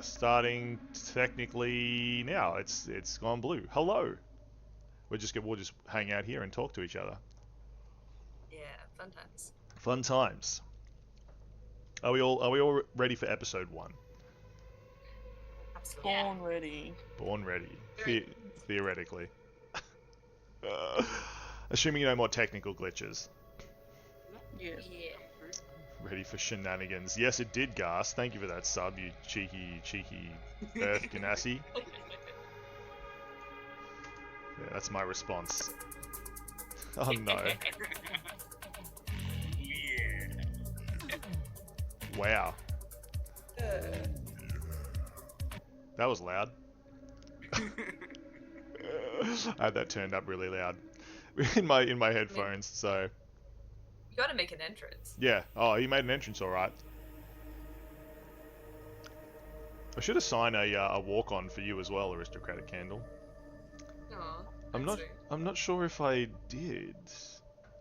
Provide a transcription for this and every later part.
starting technically now. It's gone blue. Hello. We'll just hang out here and talk to each other. Yeah, fun times. Fun times. Are we all ready for episode 1? Absolutely. Born ready. Born ready. Theoretically. Assuming no more technical glitches. Yes. Yeah. Ready for shenanigans. Yes, it did, Gas. Thank you for that sub, you cheeky Earth Ganassi. Yeah, that's my response. Oh no. Yeah. Wow. That was loud. I had that turned up really loud in my headphones, so You gotta make an entrance. yeah. Oh, he made an entrance all right. I should assign a walk on for you as well, Aristocratic Candle. Aw, I'm that's not sure if I did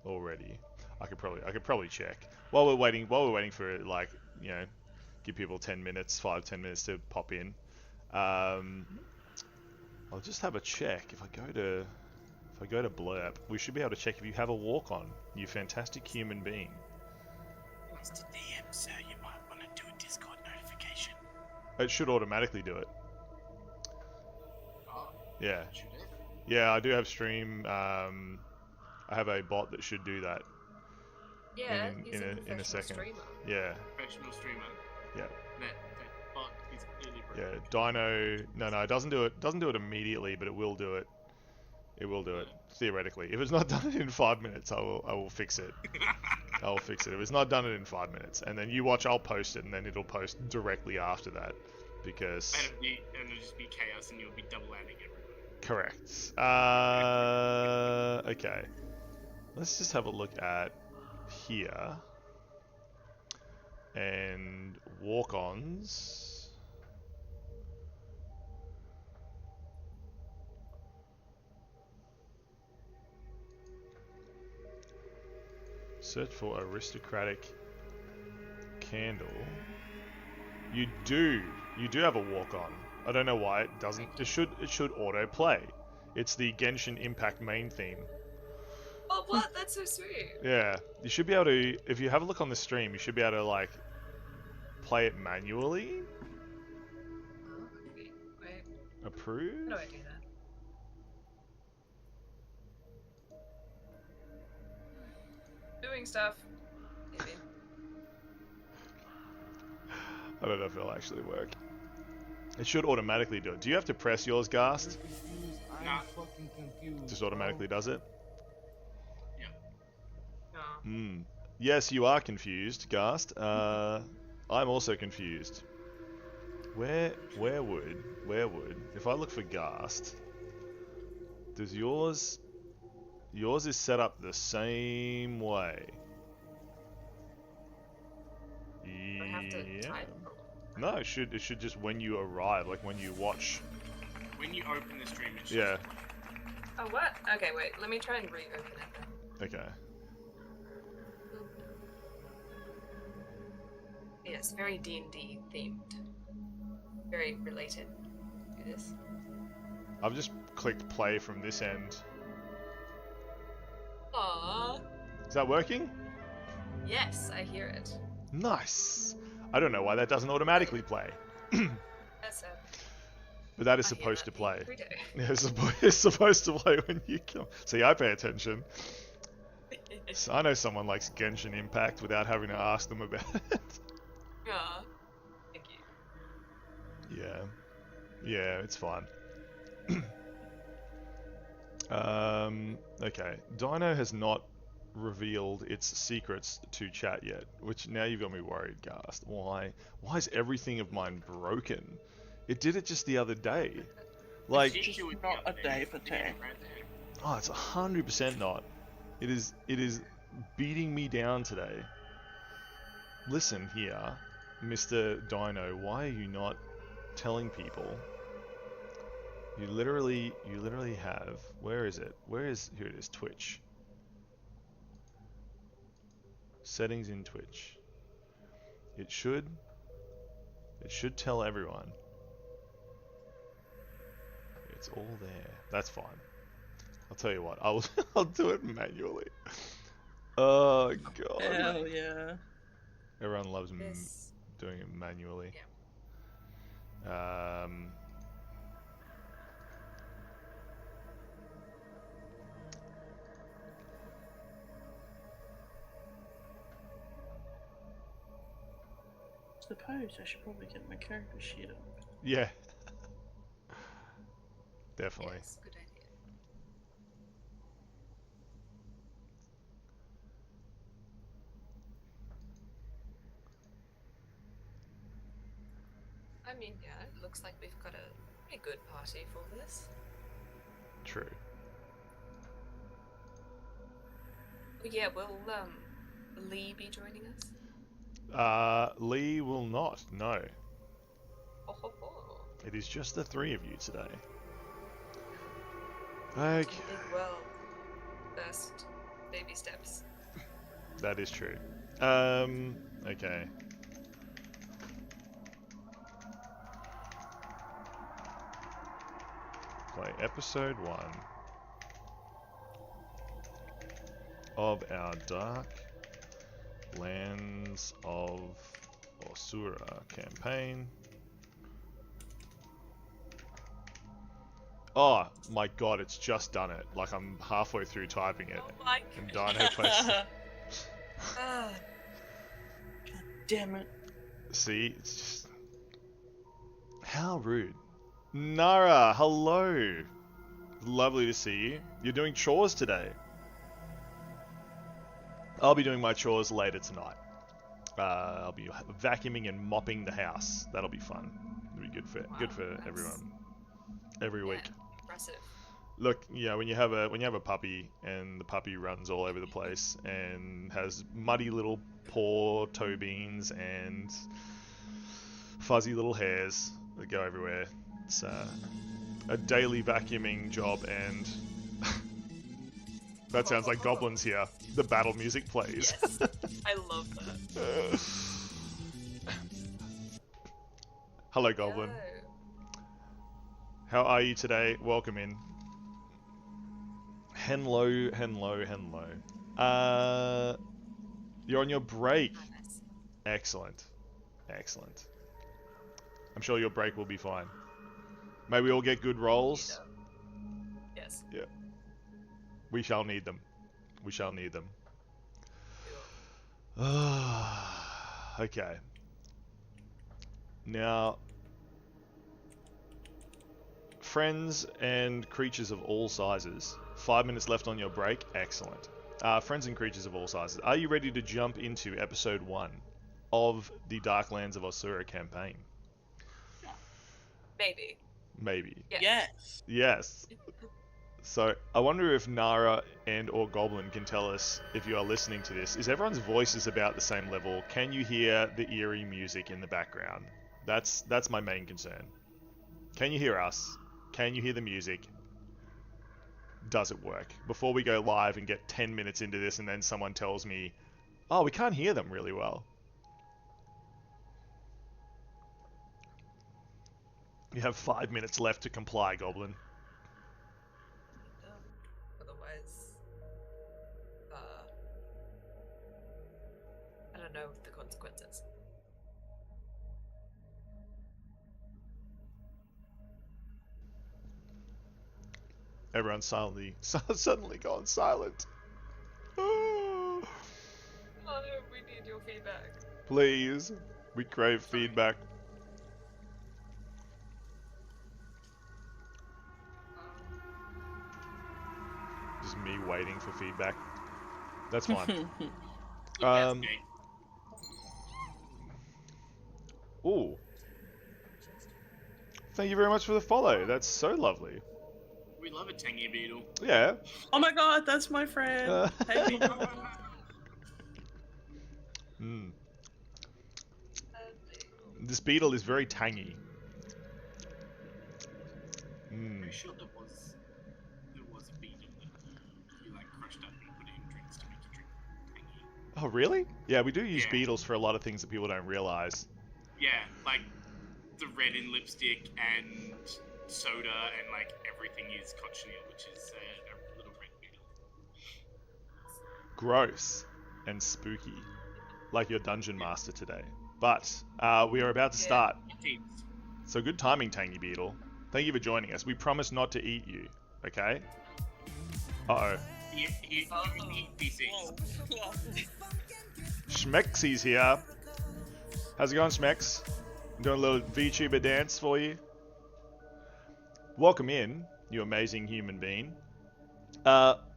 already. I could probably check while we're waiting for like, you know, give people 10 minutes to pop in. I'll just have a check. If I go to blurb, we should be able to check if you have a walk on, you fantastic human being. Mr. DM, sir, you might want to do a Discord notification. It should automatically do it. Oh, Yeah. should it? Yeah, I do have stream. I have a bot that should do that. Yeah, in he's a a professional second. streamer. Yeah. Professional streamer. Yeah. That bot is clearly Yeah. broken. Dino. No, it doesn't do it. Doesn't do it immediately, but it will do it. It will do it theoretically. If it's not done it in 5 minutes, I will fix it. I'll fix it. If it's not done it in 5 minutes, and then you watch, I'll post it, and then it'll post directly after that, because. And it'll just be chaos, and you'll be double landing everybody. Correct. Okay. Let's just have a look at here. And walk-ons. Search for Aristocratic Candle. You do have a walk-on. I don't know why it doesn't. It should auto-play. It's the Genshin Impact main theme. Oh, what? That's so sweet. Yeah, you should be able to. If you have a look on the stream, you should be able to like play it manually. Oh, wait. Approve. How do I do that? Doing stuff. Maybe. I don't know if it'll actually work. It should automatically do it. Do you have to press yours, Ghast? Nah. Just automatically does it? No. Yes, you are confused, Ghast. I'm also confused. Where would, if I look for Ghast, does yours is set up the same way? I have to type. No, it should just when you arrive, like when you watch. When you open the stream, it's Yeah. Oh, what? Okay, wait. Let me try and reopen it then. Okay. Yeah, it's very D&D themed. Very related to this. I've just clicked play from this end. Aww. Is that working? Yes, I hear it. Nice. I don't know why that doesn't automatically play. That's it. But that is I hear supposed that to play. every day. Yeah, it's supposed to play when you kill. See, I pay attention. So I know someone likes Genshin Impact without having to ask them about it. Aw. Thank you. Yeah, it's fine. Okay. Dino has not revealed its secrets to chat yet, which now you've got me worried, Ghast. Why is everything of mine broken? It did it just the other day. Like, Just not a day for tech. oh, it's 100% not. It is beating me down today. Listen here, Mr. Dino, why are you not telling people? You literally have. Where is it? Here it is, Twitch. Settings in Twitch. It should tell everyone. It's all there. That's fine. I'll tell you what. I'll I'll do it manually. Oh god. Hell yeah. Everyone loves This. doing it manually. Yeah. Suppose I should probably get my character sheet up. Yeah. Definitely. Yes, good idea. I mean, yeah, it looks like we've got a pretty good party for this. True. Oh, yeah, will Lee be joining us? Lee will not. No. Oh, ho, ho. It is just the three of you today. Okay. Well, first baby steps. That is true. Okay. Play episode 1 of our Dark Lands of Osura campaign. Oh my god, it's just done it. Like I'm halfway through typing it. Oh my And god. Dino posted. Ah, God damn it. See, it's just... How rude. Nara, hello. Lovely to see you. You're doing chores today. I'll be doing my chores later tonight. I'll be vacuuming and mopping the house. That'll be fun. It'll be good for that's- everyone. Every week. yeah, impressive. Look, yeah, when you have a puppy and the puppy runs all over the place and has muddy little paw toe beans and fuzzy little hairs that go everywhere, it's a daily vacuuming job, and that sounds like goblins here. The battle music plays. Yes, I love that. Hello, goblin. Hello. How are you today? Welcome in. Hello, hello, hello. You're on your break. Hi, miss. Excellent. Excellent. I'm sure your break will be fine. May we all get good rolls. Yes. We shall need them. We shall need them. Cool. Okay. Now, friends and creatures of all sizes. 5 minutes left on your break. Excellent. Friends and creatures of all sizes. Are you ready to jump into episode 1 of the Darklands of Osura campaign? Maybe. Maybe. Yes. Yes. Yes. So, I wonder if Nara and or Goblin can tell us, if you are listening to this, is everyone's voices about the same level? Can you hear the eerie music in the background? That's my main concern. Can you hear us? Can you hear the music? Does it work? Before we go live and get 10 minutes into this and then someone tells me, oh, we can't hear them really well. You have 5 minutes left to comply, Goblin. No. Otherwise, I don't know the consequences. Everyone's suddenly gone silent. Oh, Oh, we need your feedback. please, we crave feedback. Just me waiting for feedback. That's fine. Okay. Ooh. Thank you very much for the follow. That's so lovely. We love a tangy beetle. Yeah. Oh my god, that's my friend. Hey, people. Mm. This beetle is very tangy. Mm. Pretty sure there was a beetle that you like crushed up and put in drinks to make you drink tangy. Oh, really? Yeah, we do use Yeah. beetles for a lot of things that people don't realize. Yeah, like the red in lipstick and soda and like everything is cochineal, which is a little red beetle. Gross and spooky, like your dungeon master today. But we are about to Yeah. start. Indeed. So good timing, Tangy Beetle. Thank you for joining us. We promise not to eat you, okay? Uh-oh. He PCs. Whoa. Whoa. Schmexy's here. How's it going, Schmex? Doing a little VTuber dance for you. Welcome in, you amazing human being.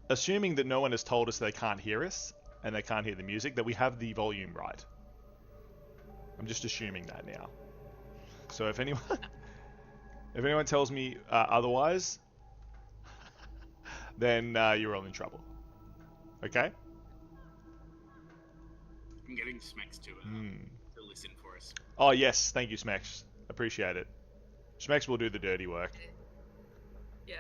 Assuming that no one has told us they can't hear us, and they can't hear the music, that we have the volume right. I'm just assuming that now. So if anyone tells me otherwise, then you're all in trouble. Okay? I'm getting Smex to listen for us. Oh yes, thank you, Smex. Appreciate it. Schmex will do the dirty work. Yeah.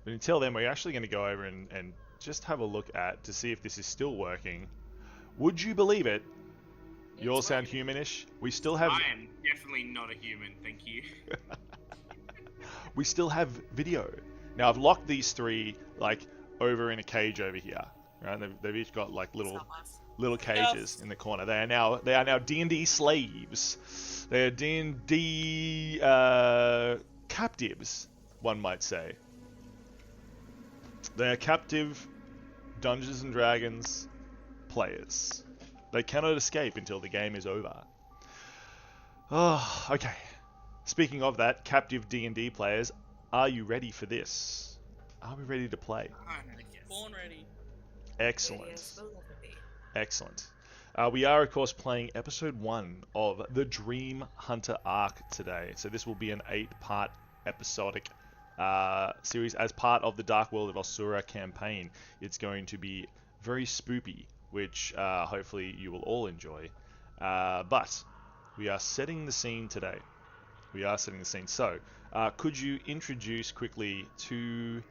But until then, we're actually going to go over and just have a look at to see if this is still working. Would you believe it? You all sound humanish. We still have. I am definitely not a human, thank you. We still have video. Now I've locked these three like over in a cage over here. Right? They've each got like little cages in the corner. They are now D&D slaves. They are D&D captives, one might say. They are captive Dungeons and Dragons players. They cannot escape until the game is over. Oh, okay. Speaking of that, captive D&D players, are you ready for this? Are we ready to play? Born ready. Excellent. Yes, we'll never be. Excellent. We are, of course, playing episode 1 of the Dreamhunter arc today. So this will be an 8-part episodic series as part of the Dark World of Osura campaign. It's going to be very spoopy, which hopefully you will all enjoy. But we are setting the scene today. So, could you introduce quickly to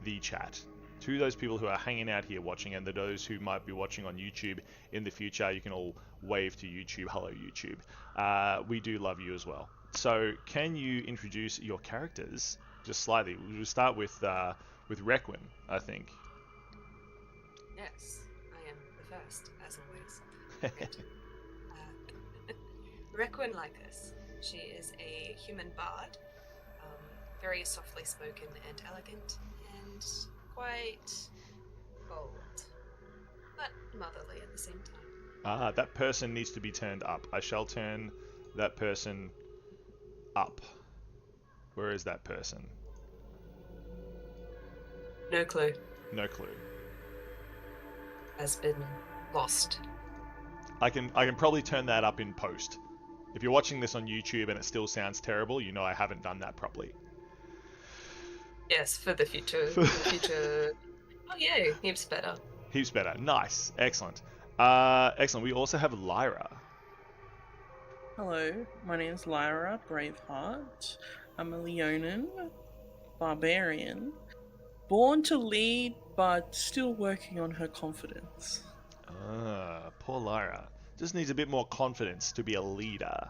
the chat, to those people who are hanging out here watching, and to those who might be watching on YouTube in the future? You can all wave to YouTube. Hello, YouTube. We do love you as well. So, can you introduce your characters just slightly? We'll start with Requin, I think. Yes, I am the first, as always. Good. Requin Lycus. She is a human bard, very softly spoken and elegant, and quite bold, but motherly at the same time. That person needs to be turned up. I shall turn that person up. Where is that person? No clue. No clue. Has been lost. I can probably turn that up in post. If you're watching this on YouTube and it still sounds terrible, you know I haven't done that properly. Yes, for the future. Oh yeah, heaps better. Heaps better. Nice. Excellent. Excellent. We also have Lyra. Hello, my name's Lyra Braveheart. I'm a Leonin, barbarian, born to lead, but still working on her confidence. Poor Lyra. Just needs a bit more confidence to be a leader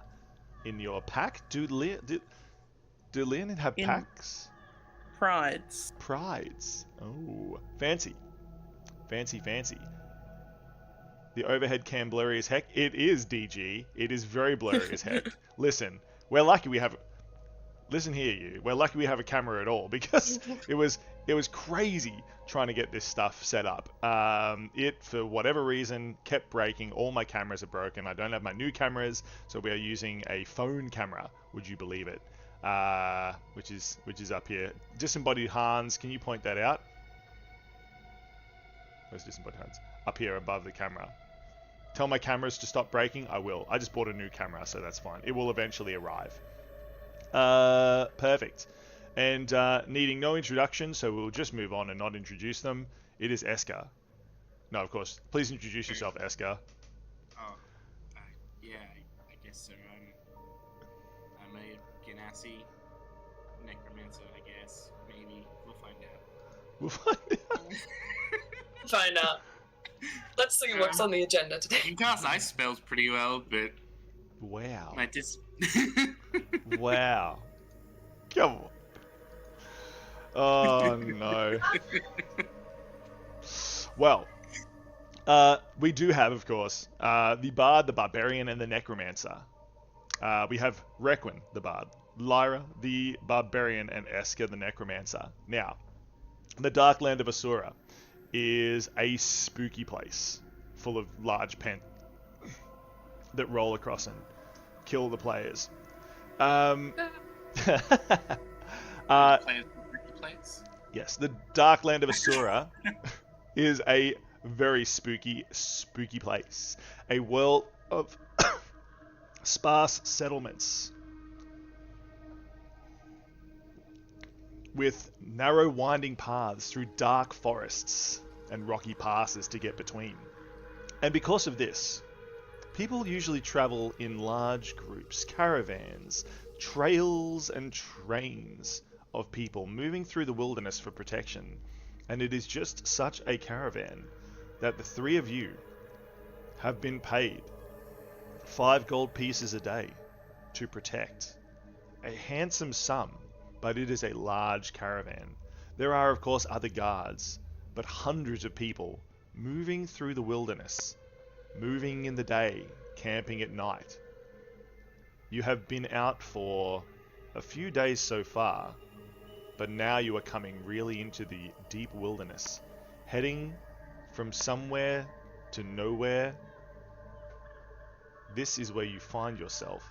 in your pack. Do Leonin have packs? Prides. Prides. Oh, fancy. Fancy. The overhead cam blurry as heck. It is, DG. It is very blurry as heck. Listen, we're lucky we have... Listen here, you. We're lucky we have a camera at all, because it was crazy trying to get this stuff set up. It, for whatever reason, kept breaking. All my cameras are broken. I don't have my new cameras, so we are using a phone camera. Would you believe it? Which is up here. Disembodied Hans, can you point that out? Where's Disembodied Hans? Up here above the camera. Tell my cameras to stop breaking. I will. I just bought a new camera, so that's fine. It will eventually arrive. Perfect. And needing no introduction, so we'll just move on and not introduce them. It is Eska. No, of course. Please introduce yourself, Eska. Oh, yeah, I guess so. I'm a Ganassi necromancer, I guess. Maybe. We'll find out. We'll find out. Find out. Let's see what's on the agenda today. You can cast ice spells pretty well, but Wow. My dis. Wow. Come on. Oh, no. Well, we do have, of course, the Bard, the Barbarian, and the Necromancer. We have Requin, the Bard, Lyra, the Barbarian, and Esker, the Necromancer. Now, the Dark Land of Asura is a spooky place full of large pen that roll across and kill the players. Players. Yes, the Dark Land of Asura is a very spooky place. A world of sparse settlements with narrow winding paths through dark forests and rocky passes to get between. And because of this, people usually travel in large groups, caravans, trails and trains of people moving through the wilderness for protection. And it is just such a caravan that the three of you have been paid 5 gold pieces a day to protect. A handsome sum, but it is a large caravan. There are, of course, other guards, but hundreds of people moving through the wilderness, moving in the day, camping at night. You have been out for a few days so far, but now you are coming really into the deep wilderness, heading from somewhere to nowhere. This is where you find yourself,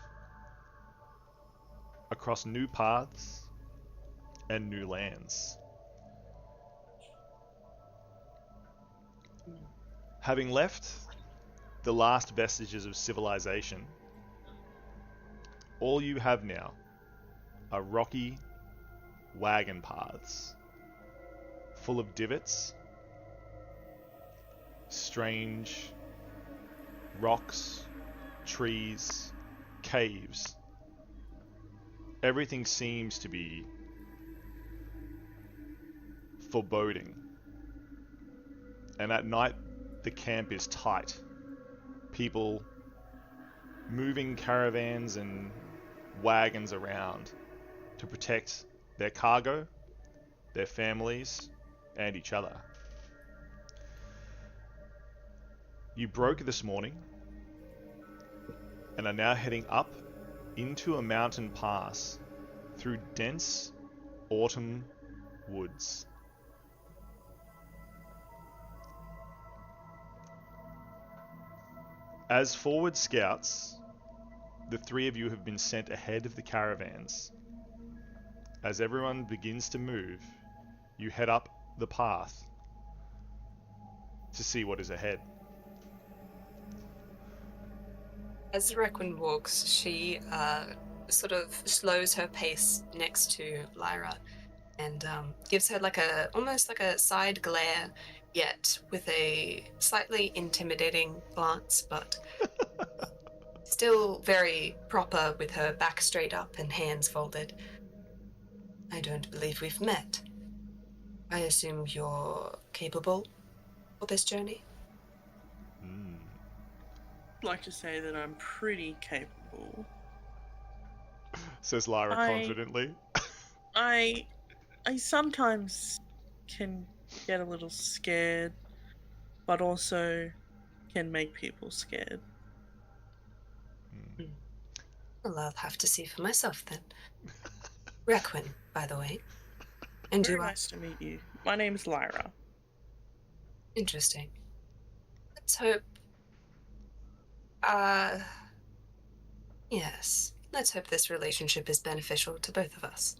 across new paths and new lands. Having left the last vestiges of civilization, all you have now are rocky wagon paths full of divots, strange rocks, trees, caves. Everything seems to be foreboding. And at night, the camp is tight. People moving caravans and wagons around to protect their cargo, their families, and each other. You broke this morning and are now heading up into a mountain pass through dense autumn woods. As forward scouts, the three of you have been sent ahead of the caravans. As everyone begins to move, you head up the path to see what is ahead. As Requin walks, she sort of slows her pace next to Lyra and gives her almost like a side glare, yet with a slightly intimidating glance, but still very proper with her back straight up and hands folded. I don't believe we've met. I assume you're capable for this journey? I'd like to say that I'm pretty capable. Says Lyra confidently. I sometimes can get a little scared, but also can make people scared. Well, I'll have to see for myself then. Requin, by the way. And Very you are... nice to meet you. My name's Lyra. Interesting. Let's hope... Yes. Let's hope this relationship is beneficial to both of us.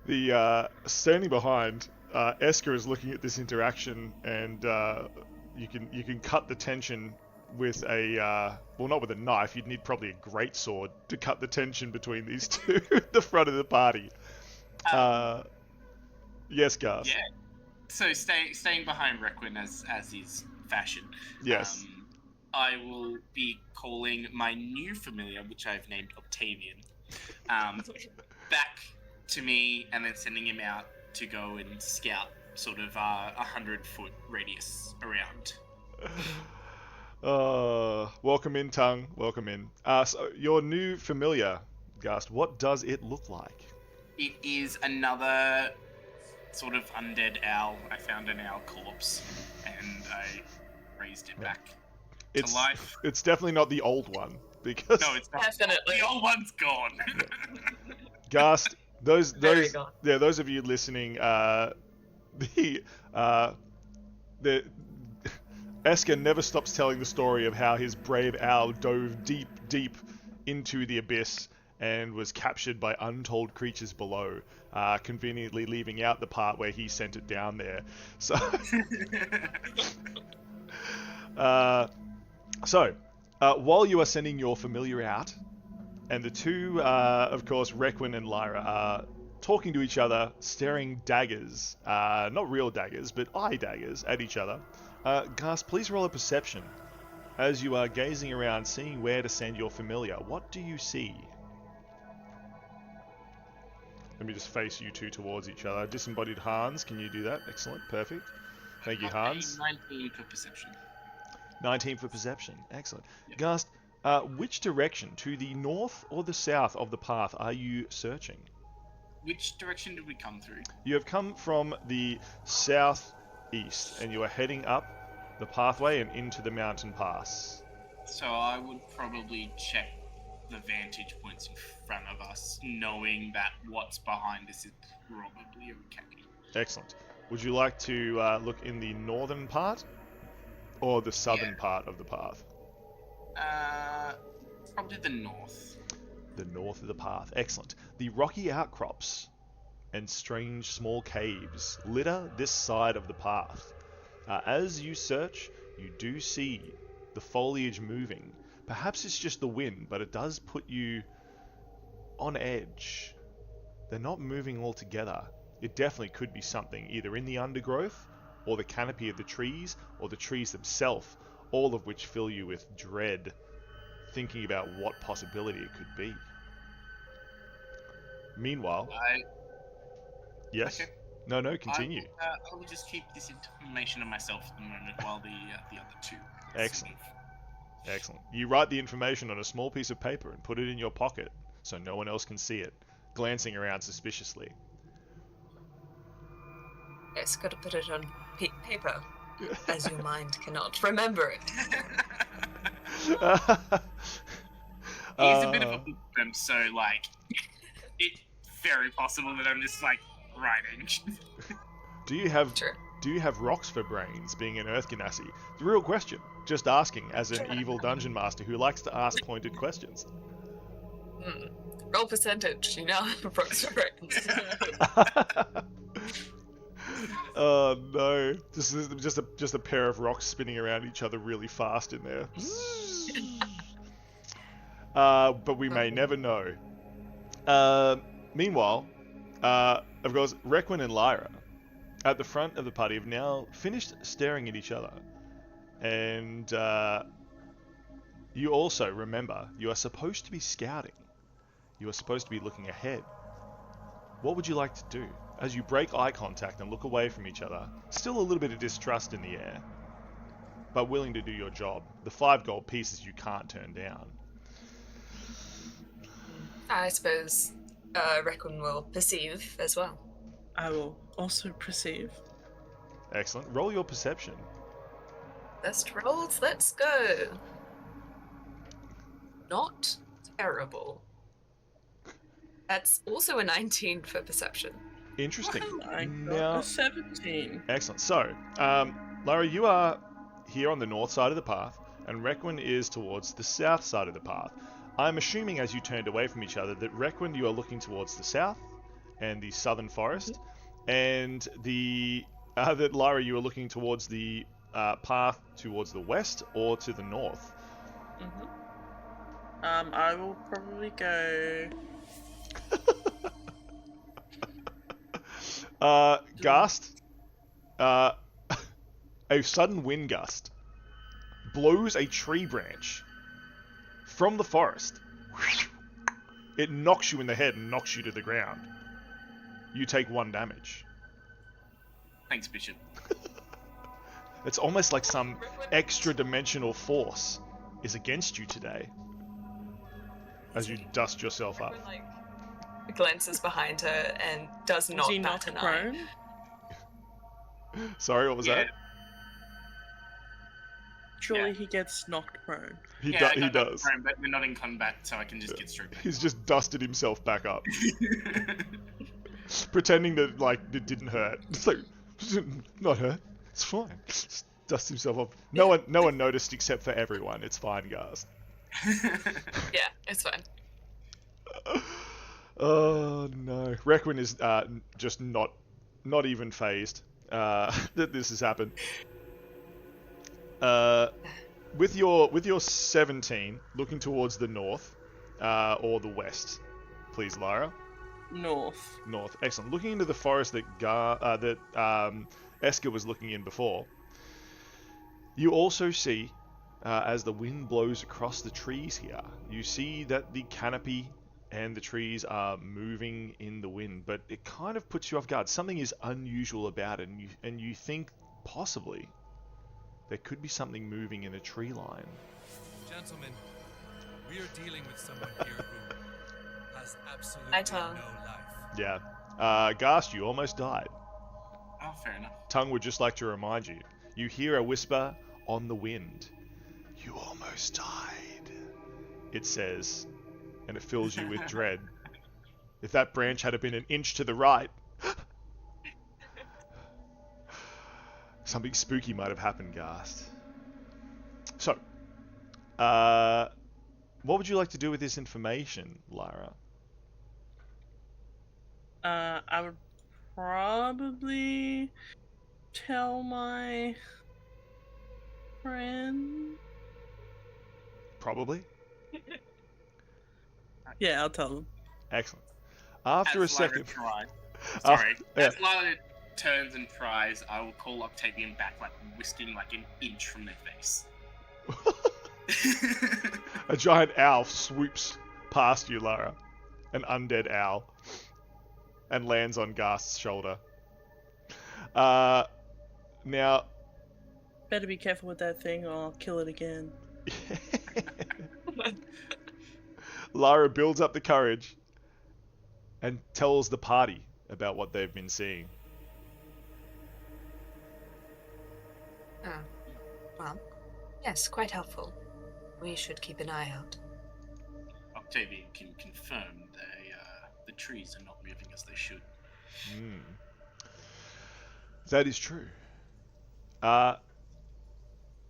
The standing behind, Esker is looking at this interaction, and you can cut the tension with a well, not with a knife. You'd need probably a great sword to cut the tension between these two at the front of the party. Yes, Garth. Yeah. So staying behind Requin as is fashion. Yes. I will be calling my new familiar, which I've named Octavian, back to me, and then sending him out to go and scout sort of 100-foot radius around. Welcome in, Tongue. Welcome in. So your new familiar, Gast. What does it look like? It is another sort of undead owl. I found an owl corpse and I raised it back to life. It's definitely not the old one because No, it's not. Definitely. The old one's gone. Gast. Those Very gone. yeah, those of you listening, the Esker never stops telling the story of how his brave owl dove deep into the abyss and was captured by untold creatures below, conveniently leaving out the part where he sent it down there. So, while you are sending your familiar out, and the two, of course, Requin and Lyra, are talking to each other, staring daggers, not real daggers, but eye daggers at each other. Gas, please roll a perception. As you are gazing around, seeing where to send your familiar, what do you see? Let me just face you two towards each other. Disembodied Hans, can you do that? Excellent, perfect. Thank you, Hans. 19 for perception. 19 for perception, excellent. Yep. Gast, which direction, to the north or the south of the path, are you searching? Which direction did we come through? You have come from the southeast, and you are heading up the pathway and into the mountain pass. So I would probably check the vantage points in front of us, knowing that what's behind us is probably okay. Excellent. Would you like to look in the northern part or the southern part of the path? Probably the north. The north of the path. Excellent. The rocky outcrops and strange small caves litter this side of the path. As you search, you do see the foliage moving. Perhaps it's just the wind, but it does put you on edge. They're not moving all together. It definitely could be something, either in the undergrowth, or the canopy of the trees, or the trees themselves, all of which fill you with dread, thinking about what possibility it could be. Meanwhile... Yes? Okay. No, continue. I will just keep this information to myself at the moment while the other two... Excellent. Excellent. You write the information on a small piece of paper and put it in your pocket, so no one else can see it, glancing around suspiciously. Yes, got to put it on paper, as your mind cannot remember it. He's a bit of a bookworm, so, like, it's very possible that I'm just, like, writing. Do you have Sure. Do you have rocks for brains, being an Earth Ganassi? The real question. Just asking, as an evil dungeon master who likes to ask pointed questions. Roll percentage, you know, rocks for brains. Oh no! Just a pair of rocks spinning around each other really fast in there. But we may never know. Meanwhile, of course, Requin and Lyra, at the front of the party, have now finished staring at each other. And you also remember, you are supposed to be scouting. You are supposed to be looking ahead. What would you like to do? As you break eye contact and look away from each other, still a little bit of distrust in the air, but willing to do your job. The 5 gold pieces you can't turn down. I suppose Requin will perceive as well. I will also perceive. Excellent. Roll your perception. Best rolls, let's go. Not terrible. That's also a 19 for perception. Interesting. I got Now, a 17. excellent. So, Lara, you are here on the north side of the path, and Requin is towards the south side of the path. I'm assuming as you turned away from each other that Requin, you are looking towards the south and the southern forest, and that Lara, you are looking towards the path towards the west or to the north. I will probably go... Gust, a sudden wind gust blows a tree branch from the forest. It knocks you in the head and knocks you to the ground. You take 1 damage. Thanks, Bishop. It's almost like some extra-dimensional force is against you today as you dust yourself up. Requin, like, glances behind her and does Is not he bat knocked an eye. prone? Sorry, what was that? Surely Yeah. he gets knocked prone. He I got knocked does. prone, but we're not in combat, so I can just get straight back. He's just dusted himself back up, pretending that like it didn't hurt. It's like not hurt. It's fine. Just dust himself up. No one noticed except for everyone. It's fine, guys. Yeah, it's fine. Oh no, Requin is just not even phased that this has happened. With your 17 looking towards the north or the west, please, Lyra. North. North, excellent. Looking into the forest that Esker was looking in before, you also see, as the wind blows across the trees here, you see that the canopy and the trees are moving in the wind, but it kind of puts you off guard. Something is unusual about it, and you think possibly there could be something moving in a tree line. Gentlemen, we are dealing with someone here who has absolutely Hi, Tom. no life. Yeah. Gast, you almost died. Oh, fair enough. Tongue would just like to remind you. You hear a whisper on the wind. You almost died, it says, and it fills you with dread. If that branch had been an inch to the right, something spooky might have happened, Gast. So, what would you like to do with this information, Lyra? I would probably tell my friend. Probably. Yeah, I'll tell him. Excellent. After a As Lyra second... tries- After- Sorry. yeah. As Lyra turns and tries, I will call Octavian back, like whisking like an inch from their face. A giant owl swoops past you, Lara. An undead owl. And lands on Gast's shoulder. Now... Better be careful with that thing or I'll kill it again. Lara builds up the courage and tells the party about what they've been seeing. Oh. Well, yes, quite helpful. We should keep an eye out. Octavian can confirm the trees are not moving as they should. That is true.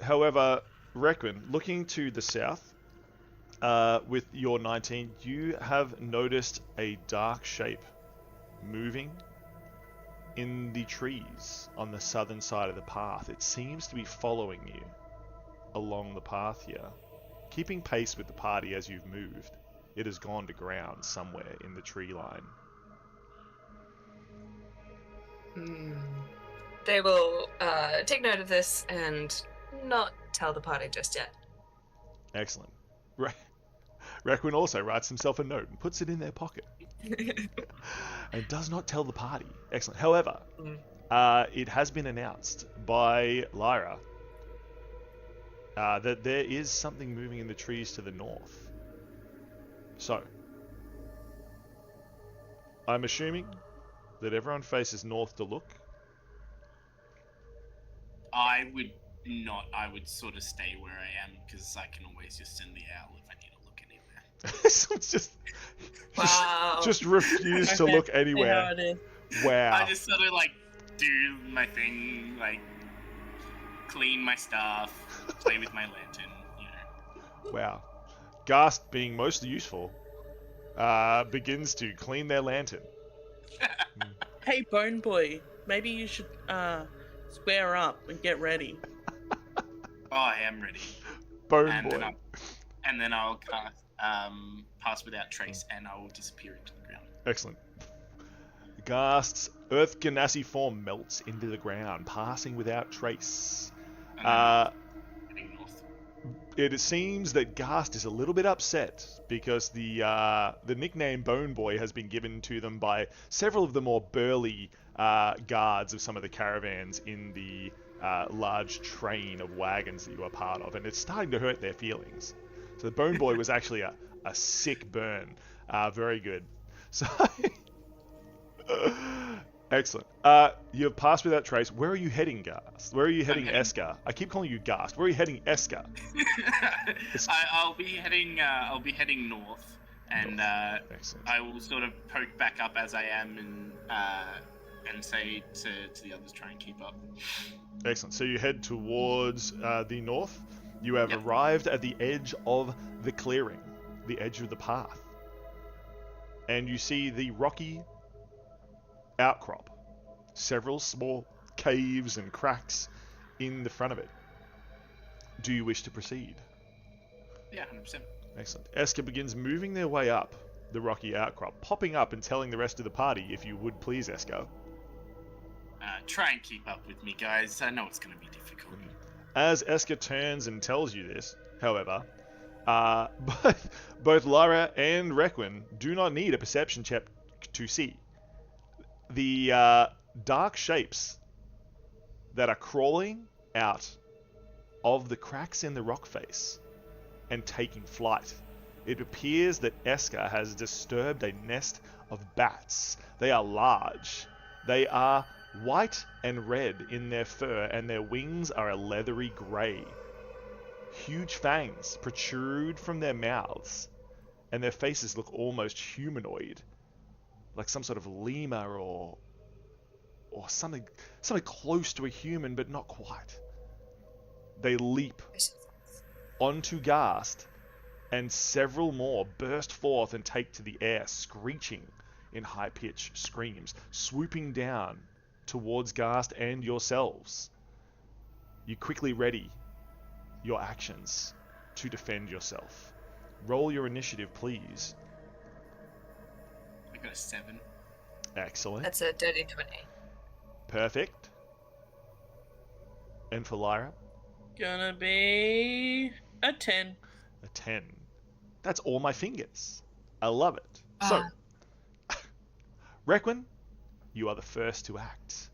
However, Requin, looking to the south, with your 19, you have noticed a dark shape moving in the trees on the southern side of the path. It seems to be following you along the path here, keeping pace with the party as you've moved. It has gone to ground somewhere in the tree line. They will take note of this and not tell the party just yet. Excellent. Requin also writes himself a note and puts it in their pocket. And does not tell the party. Excellent. However, it has been announced by Lyra that there is something moving in the trees to the north. So, I'm assuming that everyone faces north to look. I would not. I would sort of stay where I am because I can always just send the owl if I need to look anywhere. So it's just, Wow. just refuse to Okay, look see how anywhere. it is. Wow. I just sort of like do my thing, like clean my stuff, play with my lantern, you know. Wow. Gast, being most useful, begins to clean their lantern. Hey, Bone Boy, maybe you should square up and get ready. Oh, I am ready. Bone And boy. then I'll cast pass without trace, and I will disappear into the ground. Excellent. Gast's Earth Ganassi form melts into the ground, passing without trace. And then I'm heading north. It seems that Gast is a little bit upset because the nickname Bone Boy has been given to them by several of the more burly guards of some of the caravans in the large train of wagons that you are part of, and it's starting to hurt their feelings. So the Bone Boy was actually a sick burn. Very good. So, excellent. You have passed without trace. Where are you heading, Gast? Where are you heading, Eska? I keep calling you Gast. Where are you heading, Eska? I'll be heading north, and I will sort of poke back up as I am, and say to the others, try and keep up. Excellent. So you head towards the north. You have arrived at the edge of the clearing, the edge of the path, and you see the rocky outcrop, several small caves and cracks in the front of it. Do you wish to proceed? Yeah, 100%. Excellent. Eska begins moving their way up the rocky outcrop, popping up and telling the rest of the party, if you would please, Eska. Try and keep up with me, guys. I know it's going to be difficult. As Eska turns and tells you this, however, both Lyra and Requin do not need a perception check to see the dark shapes that are crawling out of the cracks in the rock face and taking flight. It appears that Eska has disturbed a nest of bats. They are large. They are white and red in their fur, and their wings are a leathery grey. Huge fangs protrude from their mouths, and their faces look almost humanoid, like some sort of lemur or something close to a human, but not quite. They leap onto Gast, and several more burst forth and take to the air, screeching in high-pitched screams, swooping down towards Gast and yourselves. You quickly ready your actions to defend yourself. Roll your initiative, please. I got a 7. Excellent. That's a dirty 20. Perfect. And for Lyra? Gonna be a 10. A 10. That's all my fingers. I love it. So, Requin, you are the first to act.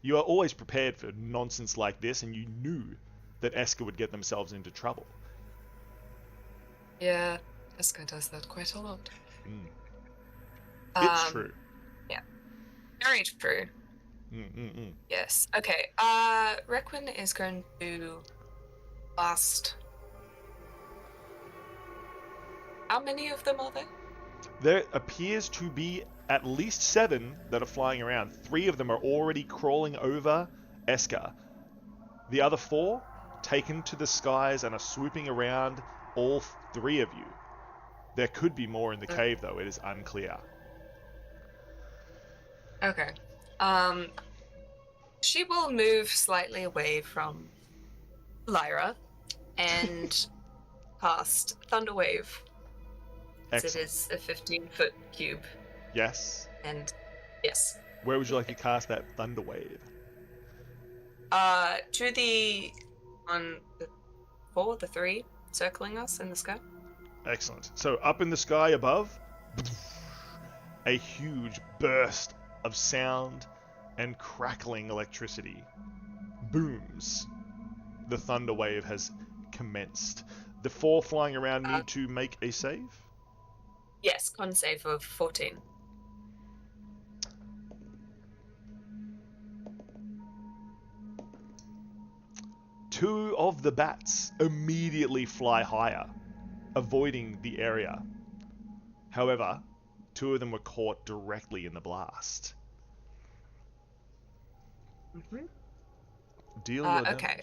You are always prepared for nonsense like this, and you knew that Eska would get themselves into trouble. Yeah, Eska does that quite a lot. It's true. Yeah, very true. Yes. Okay. Requin is going to blast. How many of them are there? There appears to be at least 7 that are flying around. 3 of them are already crawling over Eska. The other 4 taken to the skies and are swooping around all 3 of you. There could be more in the cave, though. It is unclear. Okay. She will move slightly away from Lyra and cast Thunderwave. It is a 15-foot cube. Yes. And yes. Where would you like to cast that thunder wave? To the on the 4, the 3 circling us in the sky. Excellent. So up in the sky above, a huge burst of sound and crackling electricity booms. The thunder wave has commenced. The 4 flying around need to make a save. Yes, con save of 14. Two of the bats immediately fly higher, avoiding the area. However, 2 of them were caught directly in the blast. Deal your damage. Okay.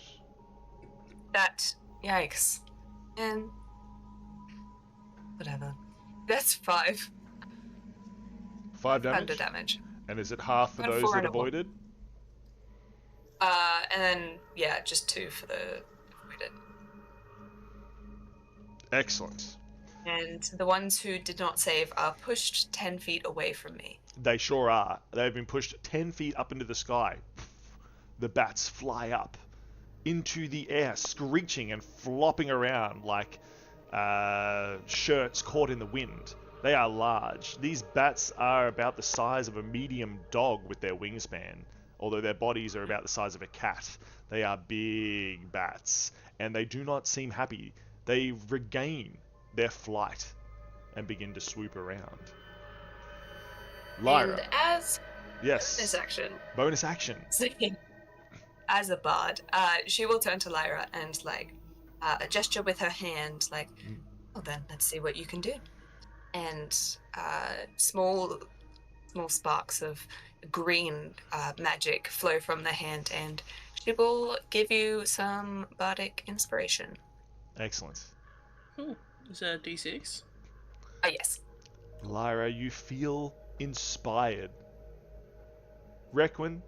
That, yikes. And whatever. That's 5. 5 damage? Thunder damage. And is it half for Got those 4 that and a 1. avoided? And then, yeah, just 2 for the avoided. Excellent. And the ones who did not save are pushed 10 feet away from me. They sure are. They've been pushed 10 feet up into the sky. The bats fly up into the air, screeching and flopping around like shirts caught in the wind. They are large. These bats are about the size of a medium dog with their wingspan, although their bodies are about the size of a cat. They are big bats, and they do not seem happy. They regain their flight and begin to swoop around. Lyra. And as Yes. bonus action, as a bard, she will turn to Lyra and gesture with her hand, well then, let's see what you can do. And small sparks of green magic flow from the hand, and she will give you some bardic inspiration. Excellent. Is that a D6? Oh, yes. Lyra, you feel inspired. Requin,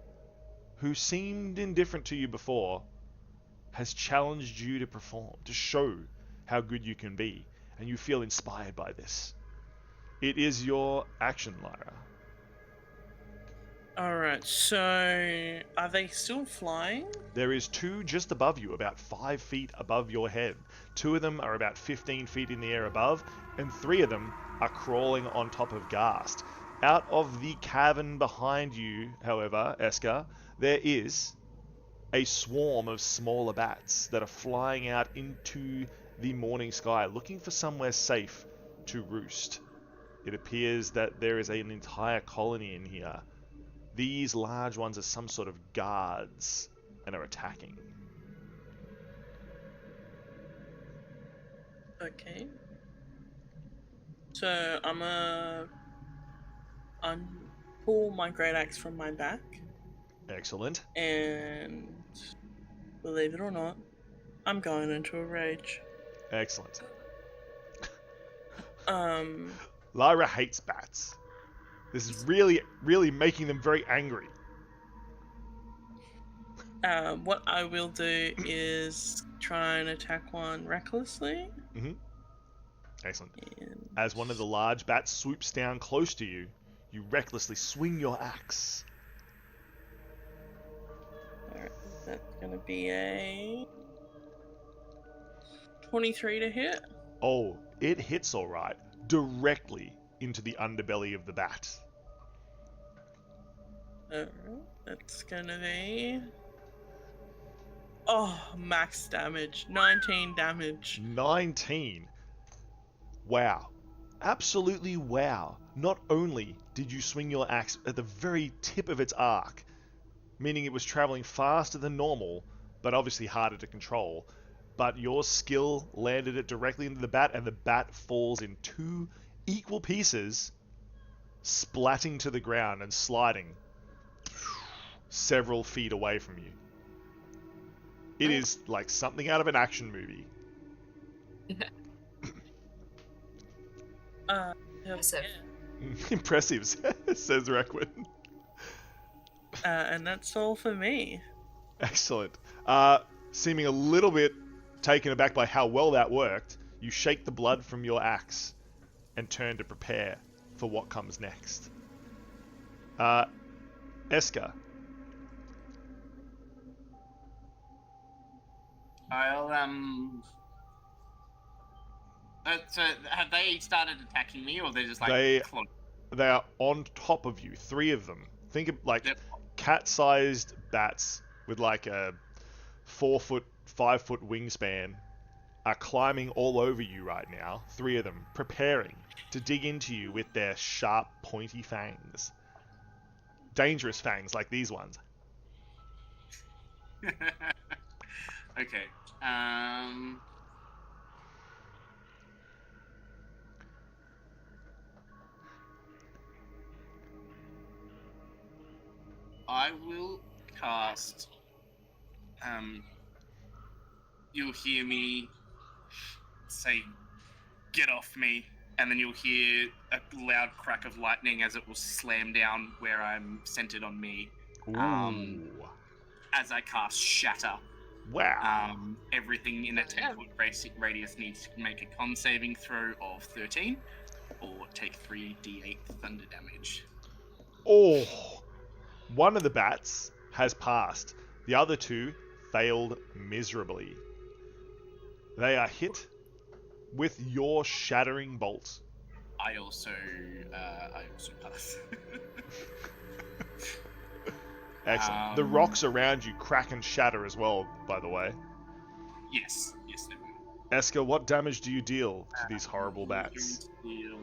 who seemed indifferent to you before, has challenged you to perform, to show how good you can be, and you feel inspired by this. It is your action, Lyra. Alright, so are they still flying? There is 2 just above you, about 5 feet above your head. 2 of them are about 15 feet in the air above, and 3 of them are crawling on top of Ghast. Out of the cavern behind you, however, Eska, there is a swarm of smaller bats that are flying out into the morning sky, looking for somewhere safe to roost. It appears that there is an entire colony in here. These large ones are some sort of guards and are attacking. Okay. So I'm pull my great axe from my back. Excellent. And believe it or not, I'm going into a rage. Excellent. Um, Lyra hates bats. This is really, really making them very angry. What I will do is try and attack one recklessly. Mm-hmm. Excellent. And... As one of the large bats swoops down close to you, you recklessly swing your axe. Alright, that's gonna be a 23 to hit. Oh, it hits alright. Directly into the underbelly of the bat. Alright, that's gonna be... Oh, max damage. 19 damage. 19. Wow. Absolutely wow. Not only did you swing your axe at the very tip of its arc, meaning it was traveling faster than normal, but obviously harder to control, but your skill landed it directly into the bat, and the bat falls in 2 equal pieces, splatting to the ground and sliding several feet away from you. It is like something out of an action movie. Impressive. Impressive, says Requin. And that's all for me. Excellent. Seeming a little bit taken aback by how well that worked, you shake the blood from your axe and turn to prepare for what comes next. Eska. I'll So have they started attacking me, or they're just like they are on top of you, 3 of them. Think of like cat-sized bats with like a 4-foot, 5-foot wingspan are climbing all over you right now. 3 of them preparing to dig into you with their sharp, pointy fangs. Dangerous fangs like these ones. Okay. I will cast. You'll hear me say, "Get off me," and then you'll hear a loud crack of lightning as it will slam down where I'm centered on me. As I cast Shatter. Wow. Everything in a 10-foot radius needs to make a con saving throw of 13, or take 3d8 thunder damage. Oh, one of the bats has passed. The other 2 failed miserably. They are hit with your shattering bolt. I also pass. Excellent. The rocks around you crack and shatter as well, by the way. Yes, they will. Esker, what damage do you deal to these horrible bats? Deal,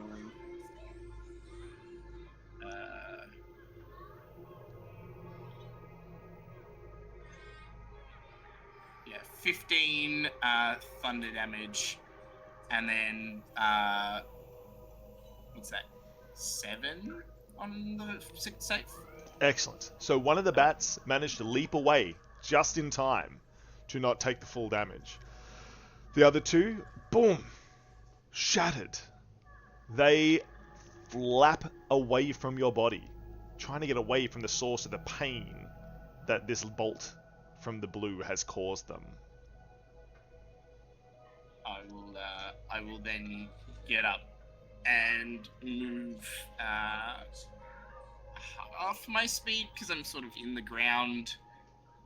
15 thunder damage, and then what's that? 7 on the 6th save. Excellent. So one of the bats managed to leap away just in time to not take the full damage. The other two, boom, shattered. They flap away from your body, trying to get away from the source of the pain that this bolt from the blue has caused them. I will then get up and move half my speed because I'm sort of in the ground,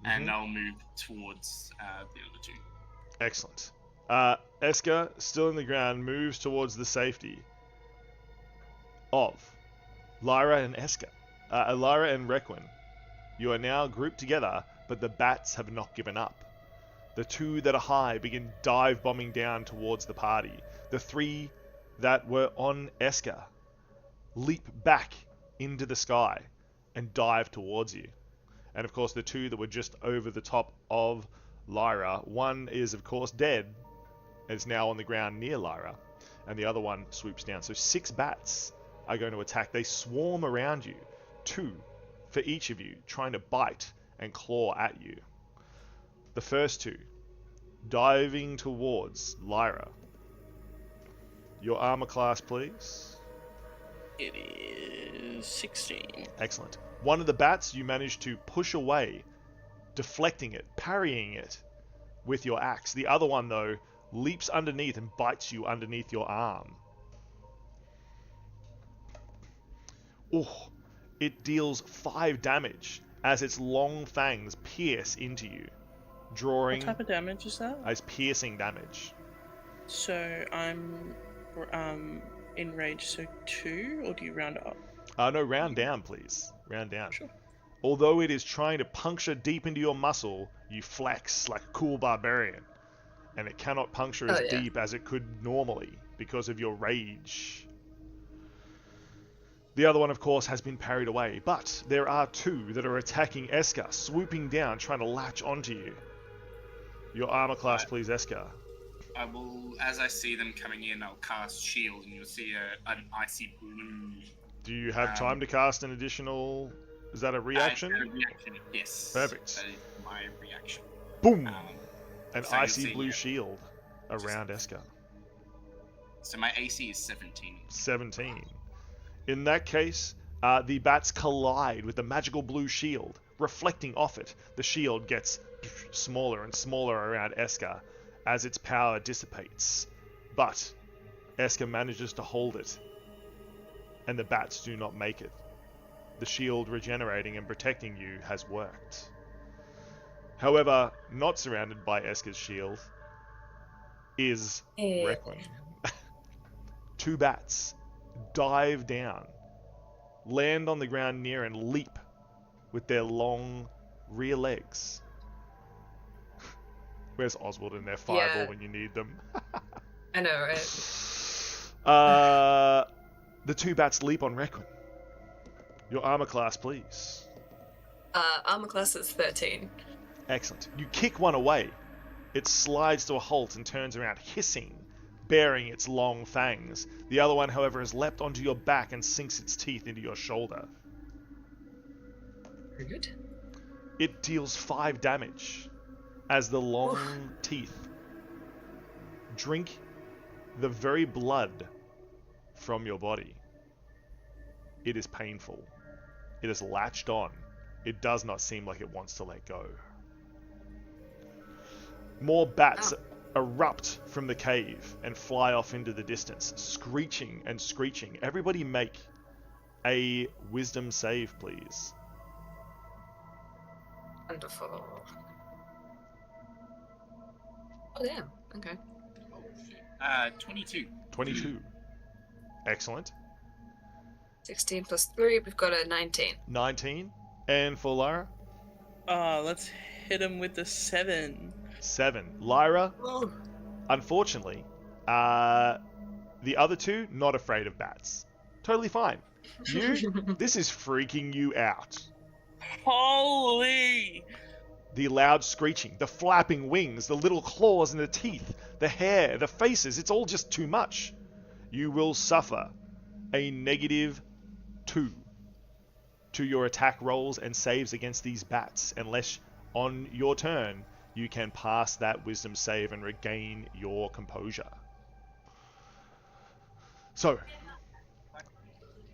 and I'll move towards the other two. Excellent. Esker, still in the ground, moves towards the safety of Lyra and Esker. Lyra and Requin. You are now grouped together, but the bats have not given up. The two that are high begin dive bombing down towards the party. The three that were on Esker leap back into the sky and dive towards you. And of course, the two that were just over the top of Lyra, one is of course dead and is now on the ground near Lyra, and the other one swoops down. So 6 bats are going to attack. They swarm around you, 2 for each of you, trying to bite and claw at you. The first 2 diving towards Lyra. Your armor class, please. It is 16. Excellent. One of the bats you manage to push away, deflecting it, parrying it with your axe. The other one, though, leaps underneath and bites you underneath your arm. Oh, it deals 5 damage as its long fangs pierce into you, drawing... What type of damage is that? As piercing damage. So I'm enraged, so 2, or do you round up? No, round down, please. Round down. Sure. Although it is trying to puncture deep into your muscle, you flex like a cool barbarian. And it cannot puncture as deep as it could normally because of your rage. The other one, of course, has been parried away, but there are 2 that are attacking Esker, swooping down, trying to latch onto you. Your armor class, please, Esker. I will, as I see them coming in, I'll cast shield, and you'll see an icy blue. Do you have time to cast an additional... Is that a reaction? A reaction, yes. Perfect. That is my reaction. Boom! An so icy blue shield around Esker. So my AC is 17. 17. In that case, the bats collide with the magical blue shield, reflecting off it. The shield gets smaller and smaller around Esker as its power dissipates. But Esker manages to hold it, and the bats do not make it. The shield regenerating and protecting you has worked. However, not surrounded by Esker's shield is Requin. 2 bats dive down, land on the ground near and leap with their long rear legs. Where's Oswald and their fireball when you need them? I know, right? The 2 bats leap on Requin. Your armor class, please. Armor class is 13. Excellent. You kick one away. It slides to a halt and turns around, hissing, baring its long fangs. The other one, however, has leapt onto your back and sinks its teeth into your shoulder. Very good. It deals 5 damage as the long teeth drink the very blood from your body. It is painful. It is latched on. It does not seem like it wants to let go. More bats erupt from the cave and fly off into the distance, screeching and screeching. Everybody make a wisdom save, please. Wonderful. Oh, damn. Okay. 22. 22. Excellent. 16 plus 3, we've got a 19. 19. And for Lara? Let's hit him with the 7. 7. Lyra, Oh. unfortunately, the other two, not afraid of bats. Totally fine. You, this is freaking you out. Holy! The loud screeching, the flapping wings, the little claws and the teeth, the hair, the faces, it's all just too much. You will suffer a -2 to your attack rolls and saves against these bats, unless on your turn you can pass that wisdom save and regain your composure. So,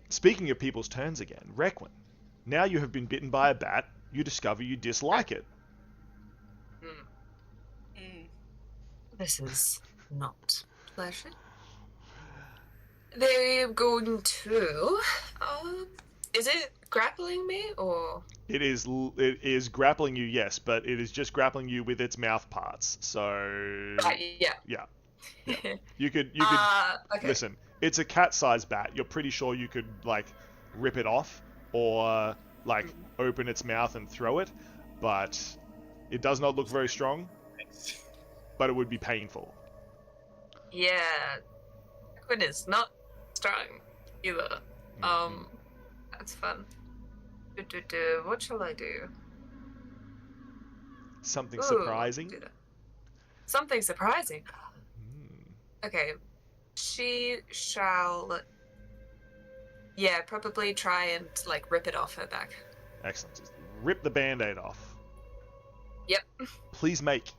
speaking of people's turns again, Requin, now you have been bitten by a bat, you discover you dislike it. This is not pleasant. They're going to. Is it grappling me or? It is grappling you, yes, but it is just grappling you with its mouth parts. So Yeah. You could okay. Listen. It's a cat-sized bat. You're pretty sure you could like rip it off or like open its mouth and throw it, but it does not look very strong. But it would be painful. Yeah, Quinn is not strong either. That's fun. What shall I do? Something surprising. Something surprising. Okay, she shall. Yeah, probably try and like rip it off her back. Excellent. Just rip the band-aid off. Yep. Please make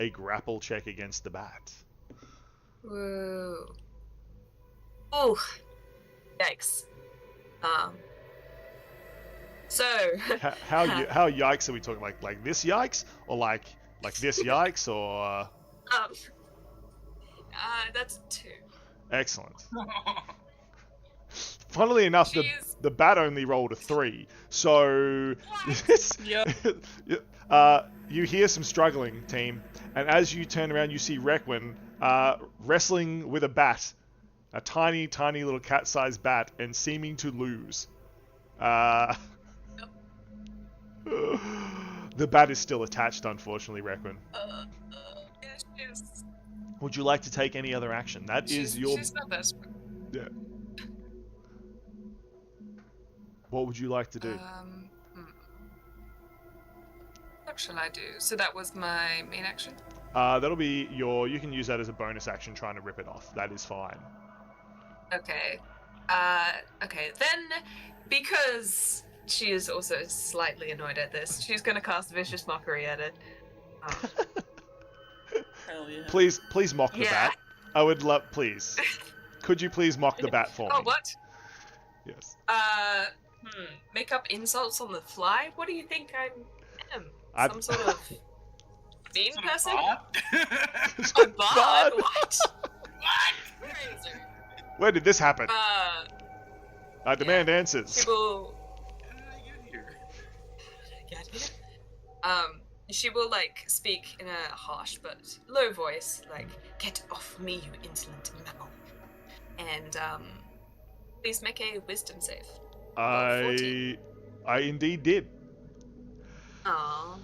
a grapple check against the bat. Woo. Oh, yikes. So. how yikes are we talking? Like this yikes, or like this yikes, or? That's 2. Excellent. Funnily enough, the bat only rolled a 3, so you hear some struggling, team, and as you turn around, you see Requin wrestling with a bat, a tiny little cat-sized bat, and seeming to lose. The bat is still attached, unfortunately, Requin. Would you like to take any other action? She's not desperate. Yeah. What would you like to do? What shall I do? So that was my main action? That'll be you can use that as a bonus action trying to rip it off. That is fine. Okay. Okay, then, because she is also slightly annoyed at this, she's gonna cast Vicious Mockery at it. Hell yeah. Please mock the bat. I would love, please. Could you please mock the bat for me? Oh, what? Yes. Make up insults on the fly? What do you think I am? Some sort of mean person? A bard? What? Crazy. Where did this happen? I demand answers. She will... Get here? She will, like, speak in a harsh but low voice, like, "Get off me, you insolent mammal." And, please make a wisdom save. I indeed did. Aww.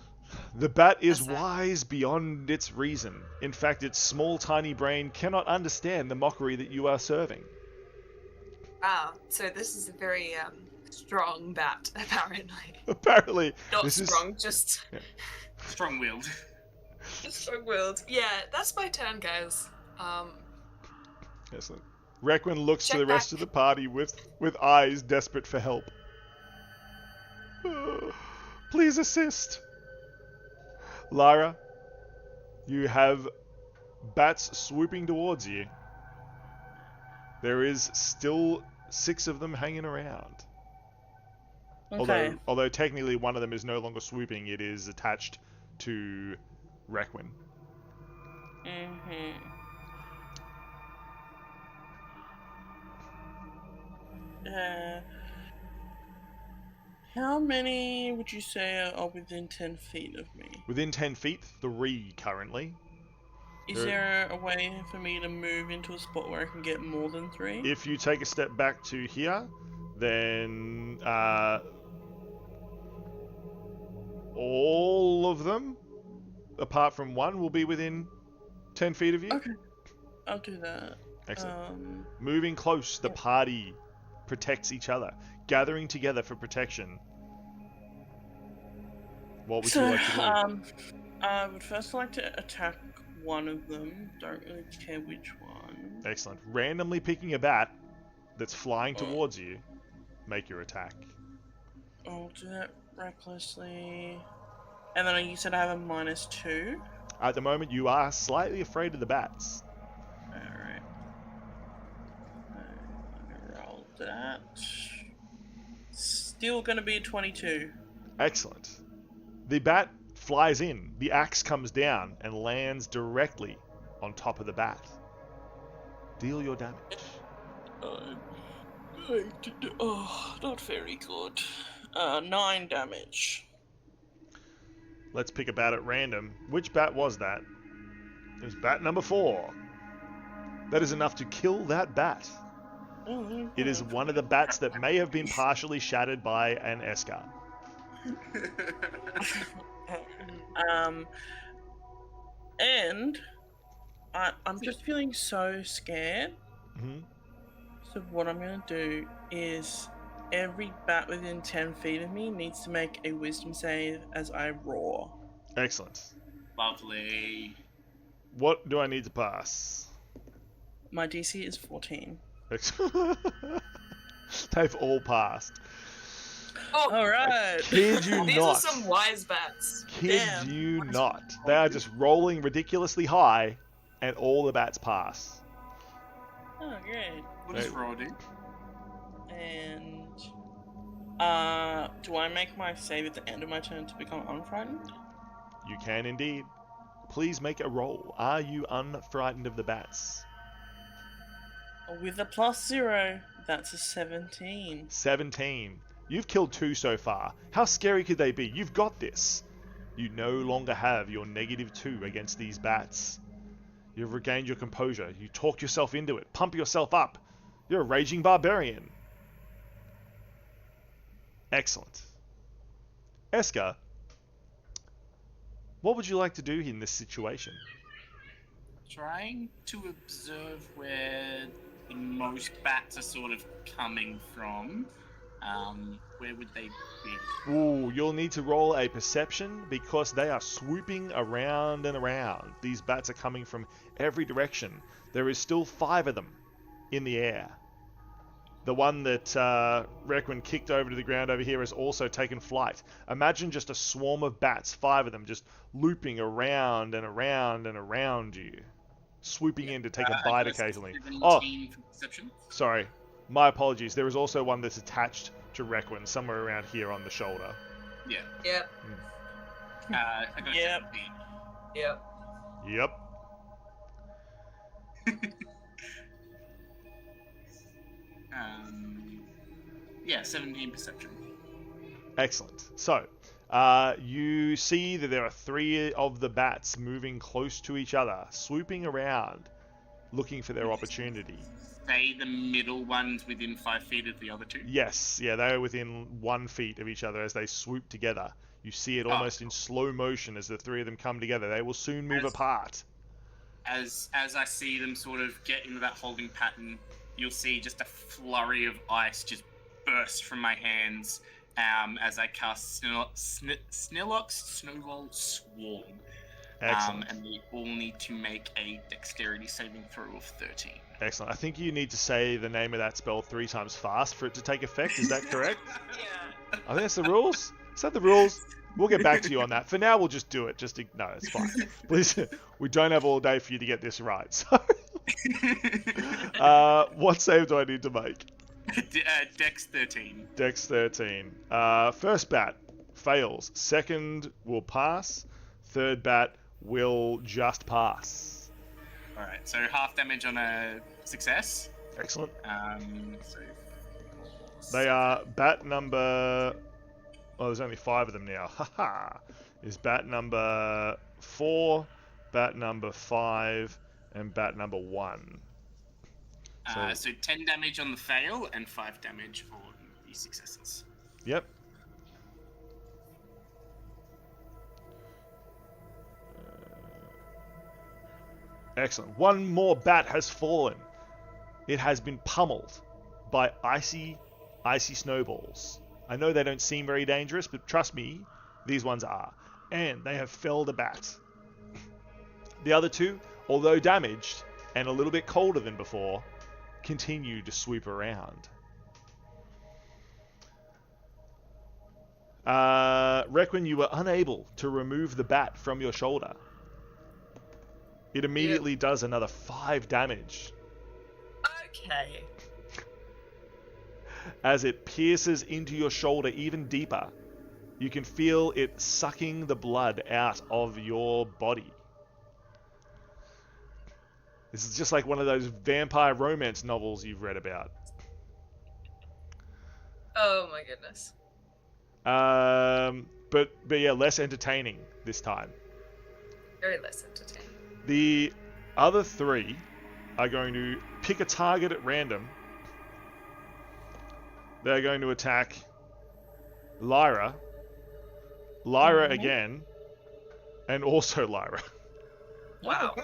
The bat is wise beyond its reason. In fact, its small, tiny brain cannot understand the mockery that you are serving. Wow, so this is a very, strong bat, apparently. Apparently. Not strong, just... Yeah. Strong-willed. Strong-willed. Yeah, that's my turn, guys. Excellent. Requin looks to the rest of the party with eyes desperate for help. Please assist. Lara, you have bats swooping towards you. There is still 6 of them hanging around. Okay. Although technically one of them is no longer swooping, it is attached to Requin. How many would you say are within 10 feet of me? Within 10 feet, 3 currently. Is there a way for me to move into a spot where I can get more than 3? If you take a step back to here, then all of them, apart from one, will be within 10 feet of you. Okay, I'll do that. Excellent. Moving close, the party protects each other, gathering together for protection. What would you like to do? I would first like to attack one of them. Don't really care which one. Excellent. Randomly picking a bat that's flying towards you, make your attack. I'll do that recklessly. And then you said I have a -2? At the moment, you are slightly afraid of the bats. Alright. I'm gonna roll that. Still gonna be a 22. Excellent. The bat flies in, the axe comes down and lands directly on top of the bat. Deal your damage. Not very good. 9 damage. Let's pick a bat at random. Which bat was that? It was bat number 4. That is enough to kill that bat. It is one of the bats that may have been partially shattered by an Esker. And I'm just feeling so scared. Mm-hmm. So what I'm gonna do is every bat within 10 feet of me needs to make a wisdom save as I roar. Excellent. Lovely. What do I need to pass? My DC is 14. They've all passed. Oh, Alright. Kid you these not. are some wise bats. Kid Damn. you not. They are just rolling ridiculously high, and all the bats pass. Oh, great. What does Raw do? And do I make my save at the end of my turn to become unfrightened? You can indeed. Please make a roll. Are you unfrightened of the bats? With a +0, that's a 17. 17. You've killed 2 so far. How scary could they be? You've got this. You no longer have your -2 against these bats. You've regained your composure. You talk yourself into it. Pump yourself up. You're a raging barbarian. Excellent. Esker, what would you like to do in this situation? Trying to observe where the most bats are sort of coming from. Where would they be? Ooh, you'll need to roll a perception because they are swooping around and around. These bats are coming from every direction. There is still 5 of them in the air. The one that Requin kicked over to the ground over here has also taken flight. Imagine just a swarm of bats, 5 of them, just looping around and around and around you. Swooping in to take a bite occasionally. Oh, sorry. My apologies. There is also one that's attached to Requin, somewhere around here on the shoulder. Yeah. Yep. I got Yep. 17. Yep. Yep. Yeah, 17 perception. Excellent. So, you see that there are 3 of the bats moving close to each other, swooping around, looking for their opportunity. Say the middle ones within 5 feet of the other 2? Yes, yeah, they are within 1 feet of each other as they swoop together. You see it almost in slow motion as the 3 of them come together. They will soon move apart. As I see them sort of get into that holding pattern, you'll see just a flurry of ice just burst from my hands as I cast Snillock's Snowball Swarm. Excellent. And we all need to make a dexterity saving throw of 13. Excellent. I think you need to say the name of that spell 3 times fast for it to take effect. Is that correct? Yeah. I think that's the rules. Is that the rules? We'll get back to you on that. For now, we'll just do it. No, it's fine. Please, we don't have all day for you to get this right. So, what save do I need to make? Dex 13. Dex 13. First bat fails. Second will pass. Third bat will just pass. Alright, so half damage on a success. Excellent. So They are bat number... Oh, there's only 5 of them now. Haha. Is bat number 4, bat number 5, and bat number 1. So 10 damage on the fail and 5 damage on the successes. Yep. Excellent. One more bat has fallen. It has been pummeled by icy snowballs. I know they don't seem very dangerous, but trust me, these ones are. And they have felled a bat. The other two, although damaged and a little bit colder than before, continue to swoop around. Requin, you were unable to remove the bat from your shoulder. It immediately does another 5 damage. Okay. As it pierces into your shoulder even deeper, you can feel it sucking the blood out of your body. This is just like one of those vampire romance novels you've read about. Oh my goodness. But yeah, less entertaining this time. Very less entertaining. The other 3 are going to pick a target at random. They're going to attack Lyra, again, and also Lyra. Wow.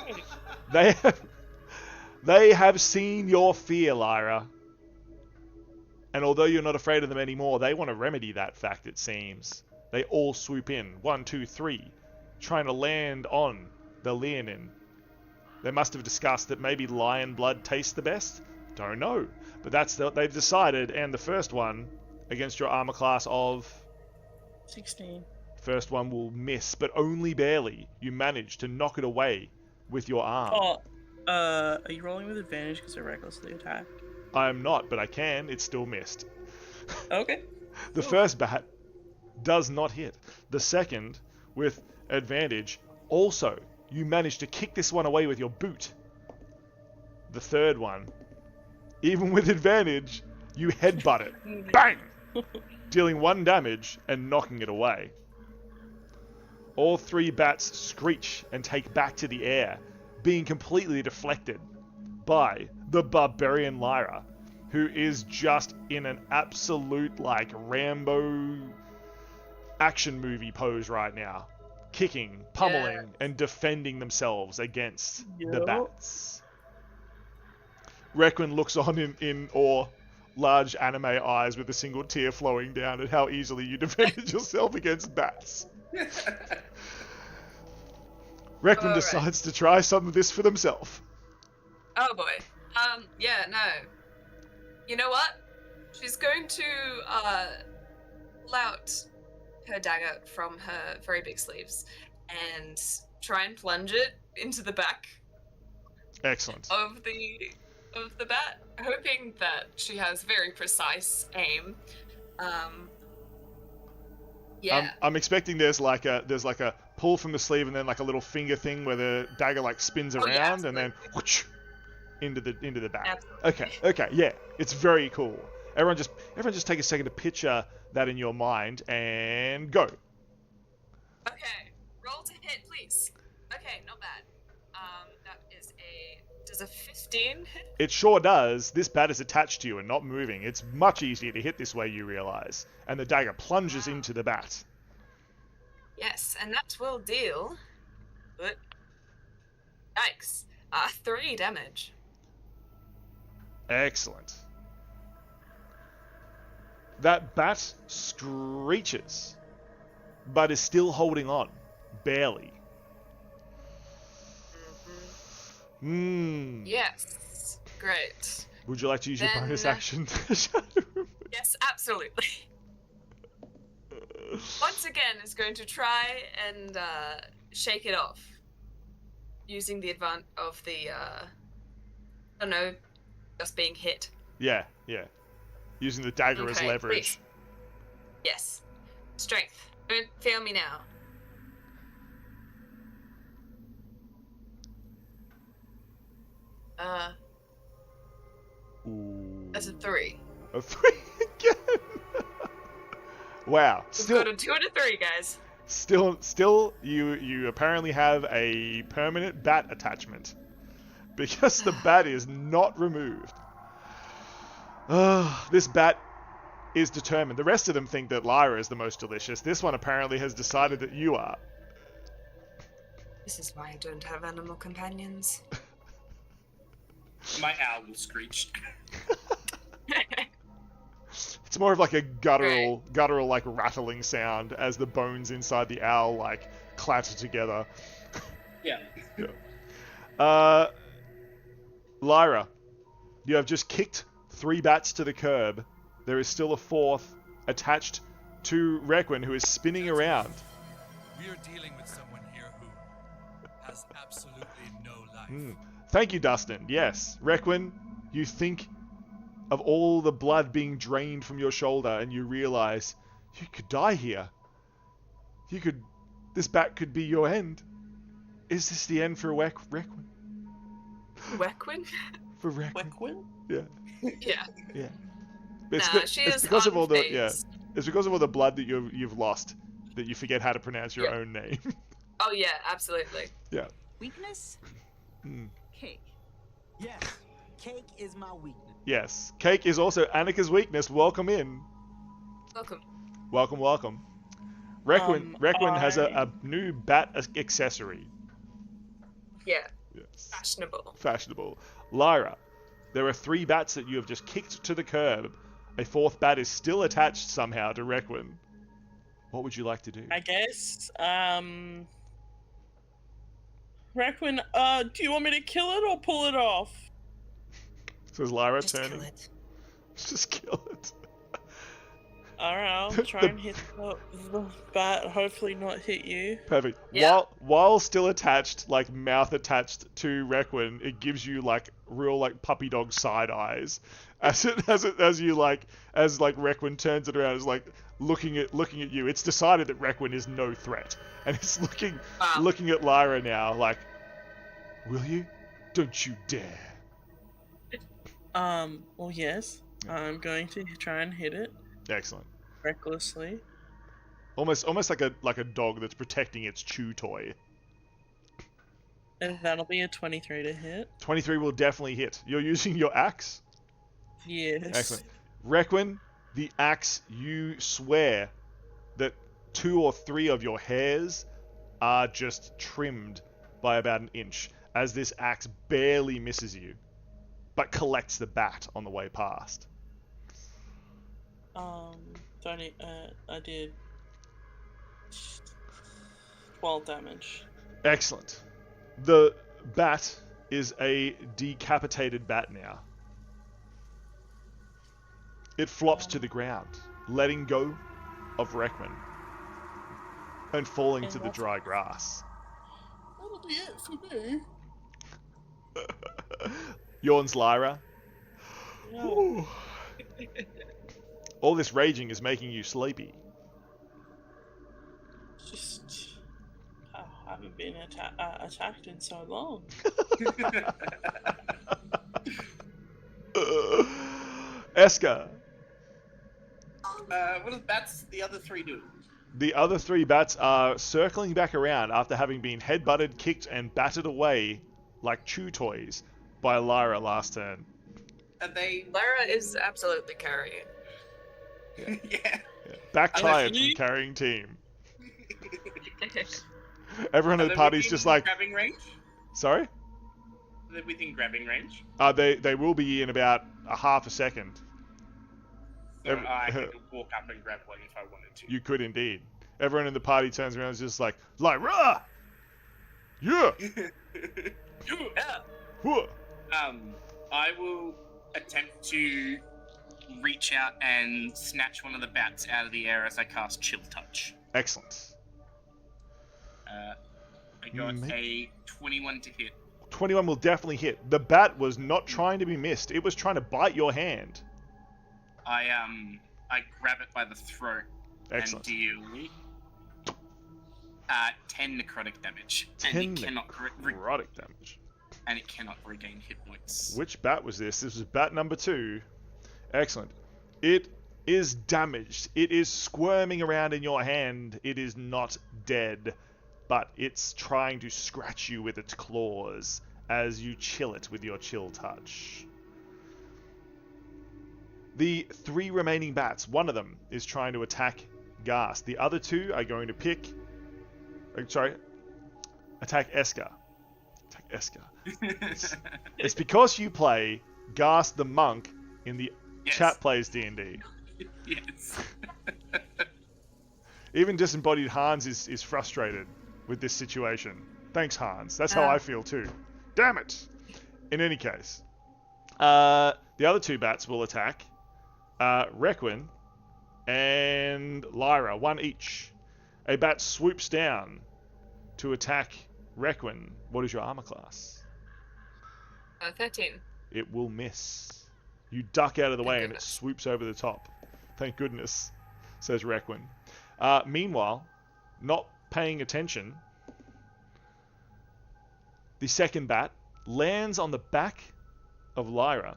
They have seen your fear, Lyra. And although you're not afraid of them anymore, they want to remedy that fact, it seems. They all swoop in. 1, 2, 3. Trying to land on the Leonin. They must have discussed that maybe lion blood tastes the best? Don't know. But they've decided, and the first one, against your armor class of... 16. First one will miss, but only barely. You manage to knock it away with your arm. Are you rolling with advantage because they're recklessly attacked? I am not, but I can. It's still missed. Okay. The first bat does not hit. The second, with advantage, also, you manage to kick this one away with your boot. The third one, even with advantage, you headbutt it. Bang! Dealing 1 damage and knocking it away. All 3 bats screech and take back to the air, being completely deflected by the barbarian Lyra, who is just in an absolute, like, Rambo action movie pose right now. Kicking, pummeling, and defending themselves against the bats. Requin looks on in awe, large anime eyes with a single tear flowing down at how easily you defended yourself against bats. Requin decides to try some of this for themselves. Oh boy. Yeah, no. You know what? She's going to, pull out her dagger from her very big sleeves and try and plunge it into the back. Excellent. Of the bat, hoping that she has very precise aim. Yeah. I'm expecting there's like a pull from the sleeve and then like a little finger thing where the dagger like spins around and then whoosh, into the back. Absolutely. Okay, yeah, it's very cool. Everyone just take a second to picture that in your mind and go. Okay, roll to hit, please. Okay, not bad. That is does a 15 hit? It sure does. This bat is attached to you and not moving. It's much easier to hit this way, you realize. And the dagger plunges into the bat. Yes, and that will deal. But yikes! 3 damage. Excellent. That bat screeches, but is still holding on, barely. Yes, great. Would you like to use your bonus action? Yes, absolutely. Once again, is going to try and shake it off, using the advantage of the, I don't know, just being hit. Yeah. Using the dagger as leverage. Please. Yes. Strength. Don't fail me now. Ooh. That's a 3. A 3 again. Wow. We've got a 2 and a 3, guys. Still, you apparently have a permanent bat attachment because the bat is not removed. This bat is determined. The rest of them think that Lyra is the most delicious. This one apparently has decided that you are. This is why I don't have animal companions. My owl screeched. It's more of like a guttural like rattling sound as the bones inside the owl like clatter together. Yeah. Lyra, you have just kicked 3 bats to the curb. There is still a 4th attached to Requin, who is spinning around. We are dealing with someone here who has absolutely no life. Thank you, Dustin. Yes, Requin, you think of all the blood being drained from your shoulder, and you realize you could die here. This bat could be your end. Is this the end for Requin? Wequin? For Requin? Wequin? Yeah. Yeah. It's because of all the blood that you've lost that you forget how to pronounce your own name. Oh yeah, absolutely. Yeah. Weakness? Cake. Yes, cake is my weakness. Yes. Cake is also Annika's weakness. Welcome in. Welcome. Welcome. Requin has a new bat accessory. Yeah. Yes. Fashionable. Lyra, there are 3 bats that you have just kicked to the curb. A 4th bat is still attached somehow to Requin. What would you like to do? I guess, Requin, do you want me to kill it or pull it off? Says Lyra, Just turning. kill it. Just kill it. Alright, I'll try and hit the bat, hopefully not hit you. Perfect. Yeah. While still attached, like mouth attached to Requin, it gives you like real like puppy dog side eyes as Requin turns it around, is like looking at you. It's decided that Requin is no threat, and it's looking at Lyra now like, will you? Don't you dare. Well, yes, I'm going to try and hit it. Excellent. Recklessly. Almost like a dog that's protecting its chew toy. And that'll be a 23 to hit. 23 will definitely hit. You're using your axe? Yes. Excellent. Requin, the axe, you swear that 2 or 3 of your hairs are just trimmed by about an inch as this axe barely misses you, but collects the bat on the way past. I did 12 damage. Excellent. The bat is a decapitated bat now. It flops to the ground, letting go of Requin and falling to the dry grass. That'll be it for me. Yawns Lyra. Yeah. All this raging is making you sleepy. Just, I haven't been attacked in so long. Eska. What are the other 3 doing? The other 3 bats are circling back around after having been headbutted, kicked, and battered away like chew toys by Lyra last turn. Are they... Lyra is absolutely carrying. Yeah. Back tired from carrying team. Everyone in the party's just like... grabbing range? Sorry? Are they within grabbing range? They will be in about a half a second. So I could walk up and grab one if I wanted to. You could indeed. Everyone in the party turns around and is just like, Lyra! Yeah! Yeah. Whoa. I will attempt to reach out and snatch one of the bats out of the air as I cast Chill Touch. Excellent. I got a 21 to hit. 21 will definitely hit. The bat was not trying to be missed. It was trying to bite your hand. I grab it by the throat. Excellent. And deal 10 necrotic damage. 10 necrotic damage. And it cannot regain hit points. Which bat was this? This was bat number 2. Excellent. It is damaged. It is squirming around in your hand. It is not dead, but it's trying to scratch you with its claws as you chill it with your chill touch. The 3 remaining bats, one of them is trying to attack Ghast. The other 2 are going to attack Eska. It's because you play Ghast the Monk in the chat plays D&D. Yes. Even disembodied Hans is frustrated with this situation. Thanks, Hans. That's how I feel too. Damn it! In any case, the other two bats will attack Requin and Lyra, one each. A bat swoops down to attack Requin. What is your armor class? 13. It will miss. You duck out of the way and it swoops over the top. Thank goodness, says Requin. Meanwhile, not paying attention, the second bat lands on the back of Lyra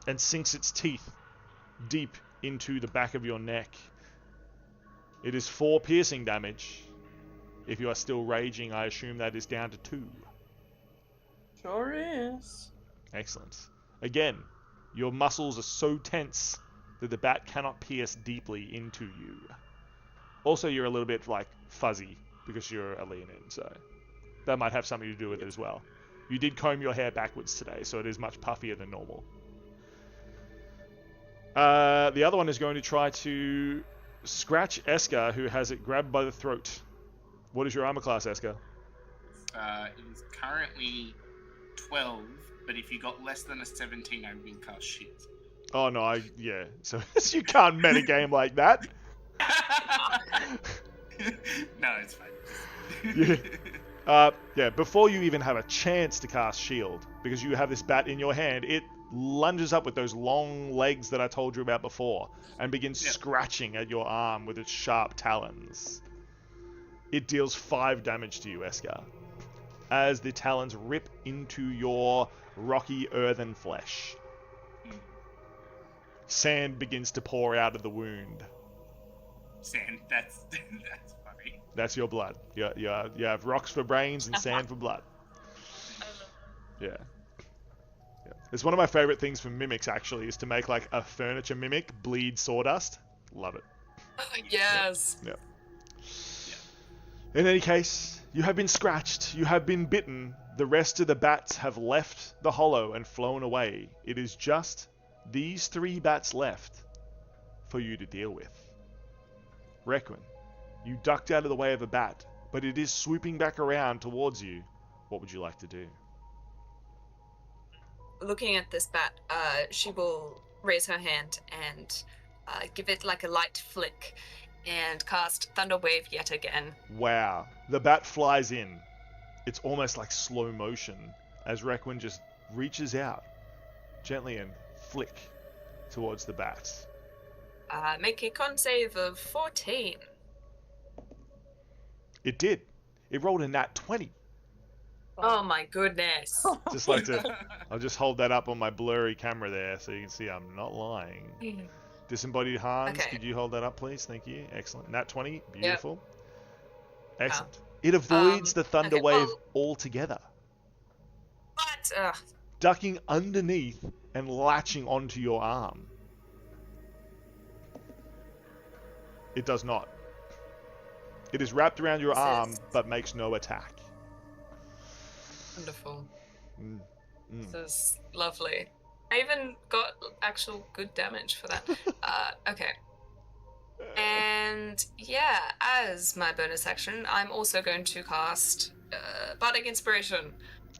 and sinks its teeth deep into the back of your neck. It is 4 piercing damage. If you are still raging, I assume that is down to 2. Sure is. Excellent. Again, your muscles are so tense that the bat cannot pierce deeply into you. Also, you're a little bit like fuzzy because you're a leonine, so that might have something to do with it as well. You did comb your hair backwards today, so it is much puffier than normal. The other one is going to try to scratch Eska, who has it grabbed by the throat. What is your armor class, Eska? It is currently 12, but if you got less than a 17, I will cast shield. Oh no, yeah. So you can't metagame like that. No, it's fine. Yeah, before you even have a chance to cast shield, because you have this bat in your hand, it lunges up with those long legs that I told you about before and begins scratching at your arm with its sharp talons. It deals 5 damage to you, Eska, as the talons rip into your rocky earthen flesh. Sand begins to pour out of the wound. Sand, that's funny. That's your blood. You have rocks for brains and sand for blood. Yeah. It's one of my favorite things for mimics, actually, is to make like a furniture mimic bleed sawdust. Love it. Yes. Yeah. In any case, you have been scratched. You have been bitten. The rest of the bats have left the hollow and flown away. It is just these 3 bats left for you to deal with. Requin, you ducked out of the way of a bat, but it is swooping back around towards you. What would you like to do? Looking at this bat, she will raise her hand and give it like a light flick and cast Thunder Wave yet again. Wow. The bat flies in. It's almost like slow motion as Requin just reaches out gently and flick towards the bat. Make a con save of 14. It did. It rolled a nat 20. Oh my goodness. Just like to, I'll just hold that up on my blurry camera there so you can see I'm not lying. Disembodied Hans, Okay. could you hold that up, please? Thank you. Excellent. Nat 20, beautiful. Yep. Excellent. It avoids the Thunder okay, Wave well- altogether, What? Ugh. ducking underneath and latching onto your arm. It does not. It is wrapped around your arm, but makes no attack. Wonderful. Mm. This is lovely. I even got actual good damage for that. Okay. And yeah, as my bonus action, I'm also going to cast Bardic Inspiration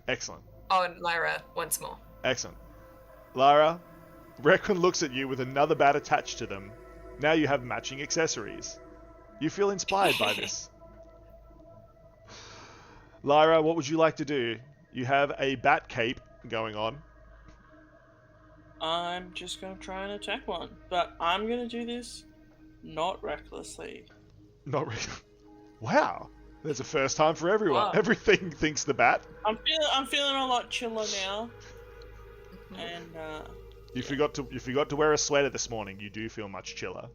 Excellent. on Lyra once more. Excellent. Lara, Requin looks at you with another bat attached to them. Now you have matching accessories. You feel inspired by this. Lyra, what would you like to do? You have a bat cape going on. I'm just going to try and attack one, but I'm going to do this not recklessly. Not really. Wow. There's a first time for everyone. Wow. Everything thinks the bat. I'm feeling a lot chiller now. And You forgot to wear a sweater this morning. You do feel much chiller.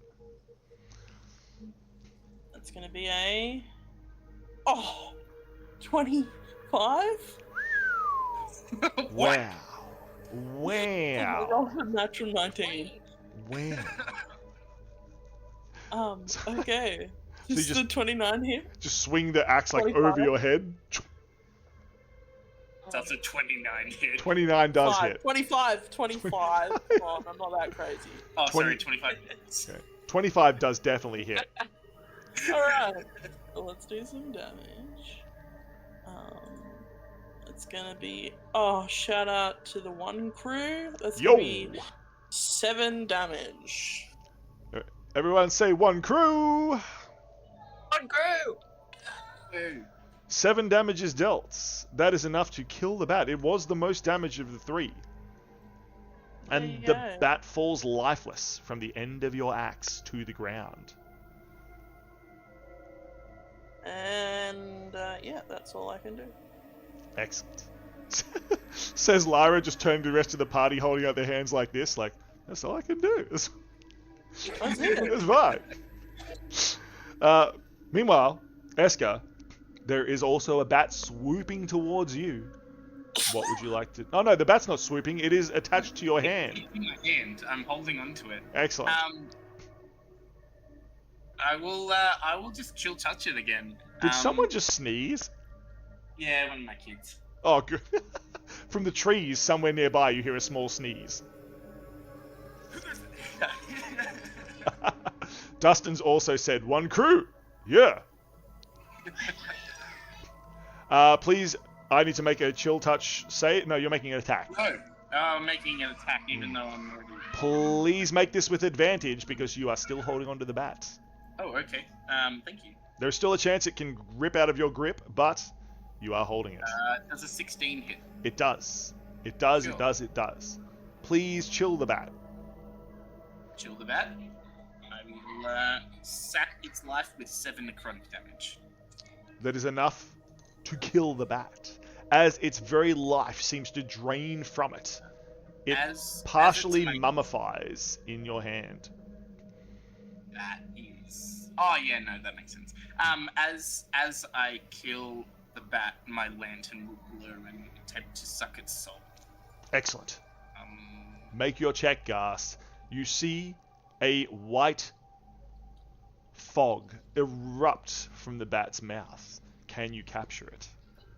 that's going to be a 25. Wow. Wow. Roll a natural 19. Wow. Okay. So you Just the 29 here. Just swing the axe like 25. over your head. That's a 29 hit. 29 does hit. 25. Oh, I'm not that crazy. Oh, sorry, 25 hits. Okay. 25 does definitely hit. Alright. So let's do some damage. It's gonna be... Oh, shout out to the one crew. That's gonna be 7 damage. Everyone say one crew! One crew! Ooh. 7 damage is dealt. That is enough to kill the bat. It was the most damage of the 3. And the bat falls lifeless from the end of your axe to the ground. And, yeah, that's all I can do. Excellent. Says Lyra, just turning to the rest of the party, holding out their hands like this, like, that's all I can do. That's fine. Meanwhile, Eska, there is also a bat swooping towards you. What would you like to... Oh no, the bat's not swooping, it is attached to your hand. It's in my hand. I'm holding onto it. Excellent. I will just chill touch it again. Did someone just sneeze? Yeah, one of my kids. Oh, good. From the trees somewhere nearby, you hear a small sneeze. Dustin's also said, one crew! Yeah! Please, I need to make a chill touch say... No, you're making an attack. No, I'm making an attack even though I'm already... Please make this with advantage because you are still holding onto the bat. Oh, okay. Thank you. There's still a chance it can rip out of your grip, but you are holding it. Does a 16 hit? It does. It does, Sure. it does, it does. Please chill the bat. Chill the bat. I will sack its life with 7 necrotic damage. That is enough to kill the bat, as its very life seems to drain from it. It partially mummifies in your hand. That is... Oh, yeah, no, that makes sense. As I kill the bat, my lantern will glow and attempt to suck its soul. Excellent. Make your check, Ghast. You see a white fog erupt from the bat's mouth. Can you capture it?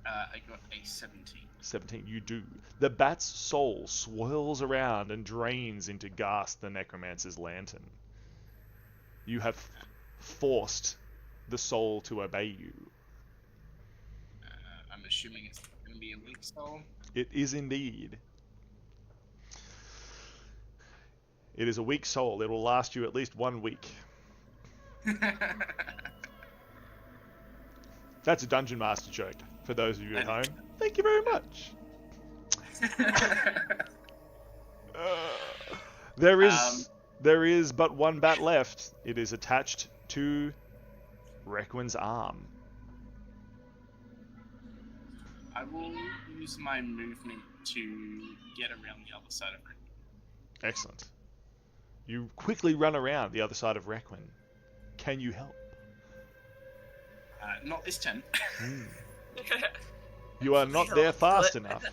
I got a 17. 17, you do. The bat's soul swirls around and drains into Ghast the Necromancer's lantern. You have forced the soul to obey you. I'm assuming it's going to be a weak soul. It is indeed. It is a weak soul. It will last you at least 1 week. That's a Dungeon Master joke, for those of you at home. Thank you very much. There is but one bat left. It is attached to Requin's arm. I will use my movement to get around the other side of it. Excellent. You quickly run around the other side of Requin. Can you help? Not this turn. You are not there fast enough,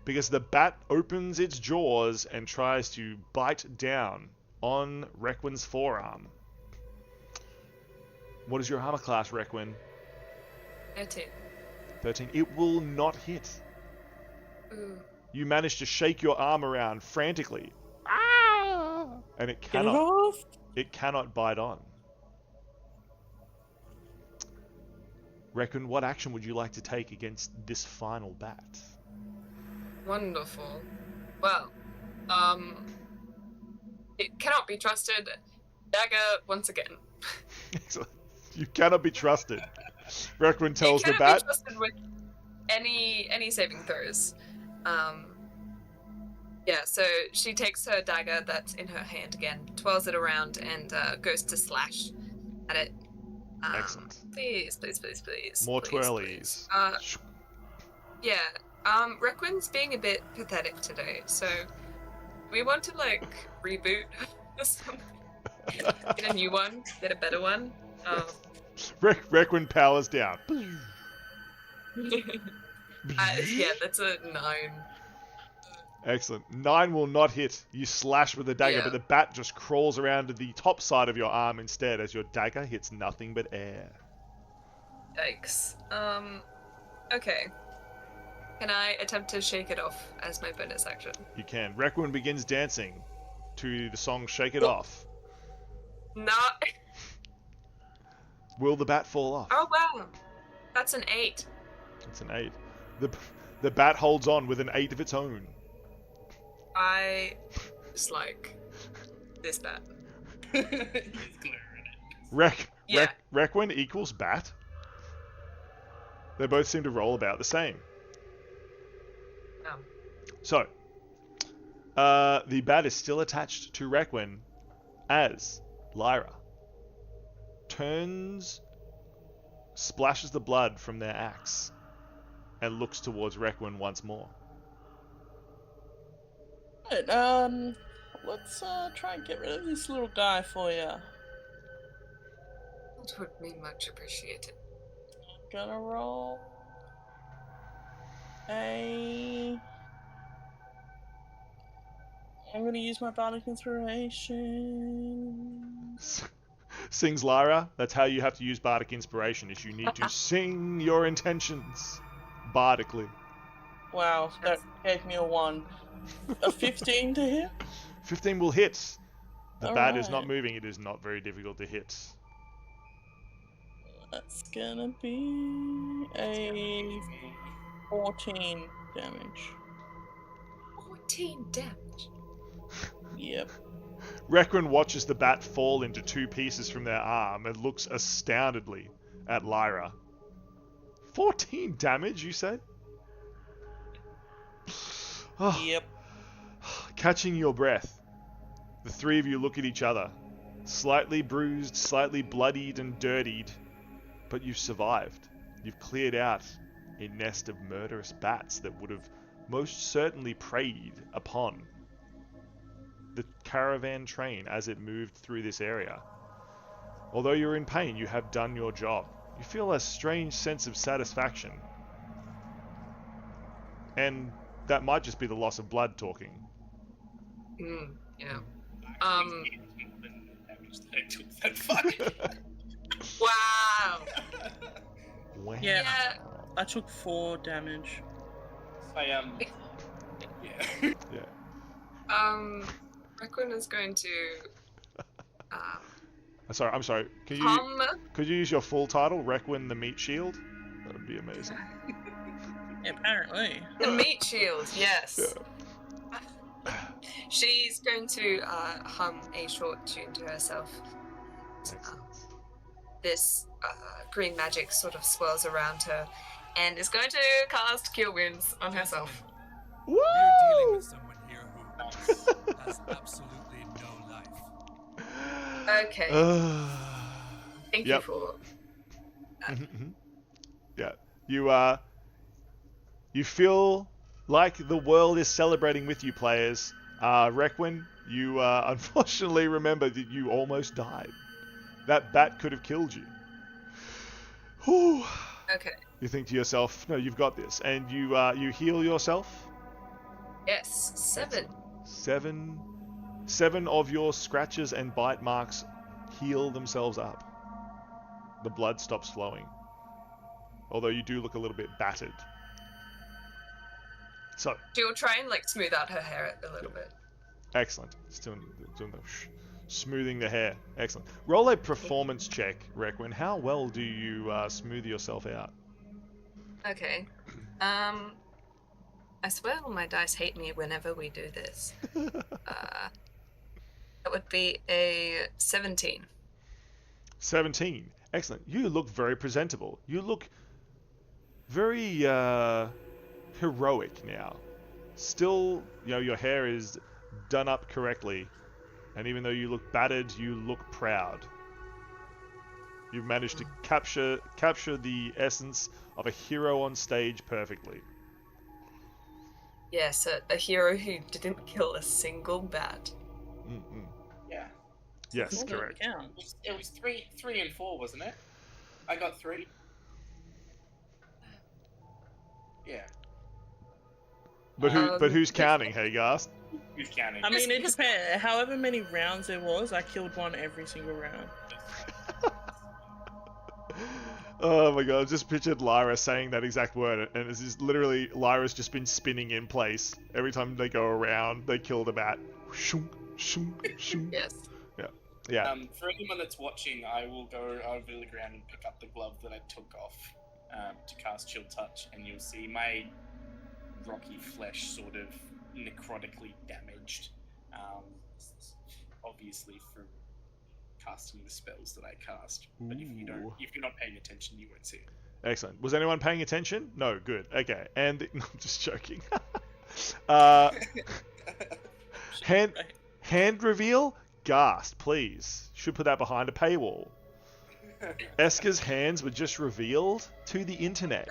because the bat opens its jaws and tries to bite down on Requin's forearm. What is your armor class, Requin? 13. 13. It will not hit. Ooh. You manage to shake your arm around frantically. And it Get it off! It cannot bite on. Reckon, what action would you like to take against this final bat? Wonderful. Well, it cannot be trusted. Dagger once again. Excellent. You cannot be trusted. Requin tells the bat. It cannot be trusted with any saving throws. Yeah, so she takes her dagger that's in her hand again, twirls it around, and goes to slash at it. Excellent. Please. More please, twirlies. please. Yeah. Requin's being a bit pathetic today, so we want to reboot or something. Get a new one, get a better one. Requin powers down. Yeah, that's a 9. Excellent. 9 will not hit. You slash with the dagger, but the bat just crawls around to the top side of your arm instead, as your dagger hits nothing but air. Yikes. Okay. Can I attempt to shake it off as my bonus action? You can. Requiem begins dancing to the song Shake It Off. No. Will the bat fall off? Oh wow, that's an 8. It's an 8. The bat holds on with an 8 of its own. I dislike this bat. He's glaring at it. Requiem equals bat. They both seem to roll about the same. Oh. So, the bat is still attached to Requiem as Lyra splashes the blood from their axe, and looks towards Requiem once more. Right, let's try and get rid of this little guy for you. That would be much appreciated. Gonna roll I'm gonna use my bardic inspiration. Sings Lyra. That's how you have to use bardic inspiration, is you need to sing your intentions bardically. Wow, that gave me a 1. A 15 to hit? 15 will hit. The bat is not Alright. moving. It is not very difficult to hit. That's gonna be a 14 damage. 14 damage. Yep. Requiem watches the bat fall into 2 pieces from their arm and looks astoundedly at Lyra. 14 damage, you say? Oh, Yep. catching your breath, the 3 of you look at each other, slightly bruised, slightly bloodied and dirtied, but you've survived. You've cleared out a nest of murderous bats that would have most certainly preyed upon the caravan train as it moved through this area. Although you're in pain, you have done your job. You feel a strange sense of satisfaction. And that might just be the loss of blood talking. Yeah. Wow. Wow. Yeah. Yeah. I took 4 damage. Yeah. Yeah. Requiem is going to I'm sorry. Could you use your full title, Requiem the Meat Shield? That would be amazing. Apparently. the meat shield. Yes. Yeah. She's going to hum a short tune to herself. This green magic sort of swirls around her, and is going to cast Cure Wounds on herself. Woo! We are dealing with someone here who has absolutely no life. Okay. Thank Yep. you for. Yeah. You feel like the world is celebrating with you, players. Requiem, you unfortunately remember that you almost died. That bat could have killed you. Whew. Okay. You think to yourself, no, you've got this. And you heal yourself. Yes. 7. 7 of your scratches and bite marks heal themselves up. The blood stops flowing. Although you do look a little bit battered. So, She'll try and smooth out her hair a little bit. excellent. It's doing the smoothing the hair. Excellent. Roll a performance check, Requiem. How well do you smooth yourself out? Okay. I swear all my dice hate me whenever we do this. That would be a 17. 17. Excellent. You look very presentable. You look very heroic now. Still, your hair is done up correctly. And even though you look battered, you look proud. You've managed to capture the essence of a hero on stage perfectly. Yes, a hero who didn't kill a single bat. Mm-mm. Yeah. Yes, What did it correct. count? It was 3 and 4, wasn't it? I got 3. Yeah. But who's counting, Hagast? Who's counting? I mean, it depends. However many rounds there was, I killed one every single round. Oh my god, I just pictured Lyra saying that exact word, and it's just literally Lyra's just been spinning in place. Every time they go around, they kill the bat. Shoom, shoom, shoom. Yes. Yeah. For anyone that's watching, I will go over the ground and pick up the glove that I took off to cast Chill Touch, and you'll see my rocky flesh sort of necrotically damaged. Obviously from casting the spells that I cast. But if you're not paying attention, you won't see it. Excellent. Was anyone paying attention? No, good. Okay. And no, I'm just joking. Hand reveal? Ghast, please. Should put that behind a paywall. Eska's hands were just revealed to the internet.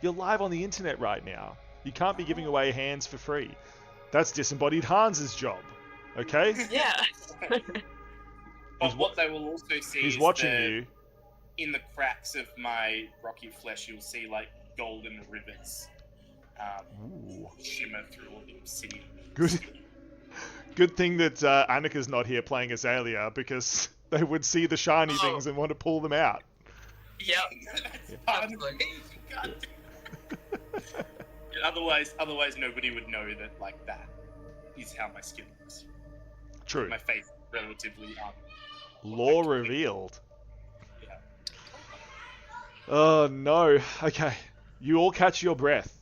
You're live on the internet right now. You can't be giving away hands for free. That's disembodied Hans's job. Okay? Yeah. But what they will also see He's is watching you. In the cracks of my rocky flesh, you'll see like golden rivers shimmer through all the obsidian. Good thing that Annika's not here playing Azalea, because they would see the shiny things and want to pull them out. Yep. Absolutely. Otherwise, nobody would know that like that is how my skin looks. True. My face relatively Lore revealed. Yeah. Oh no. Okay. You all catch your breath.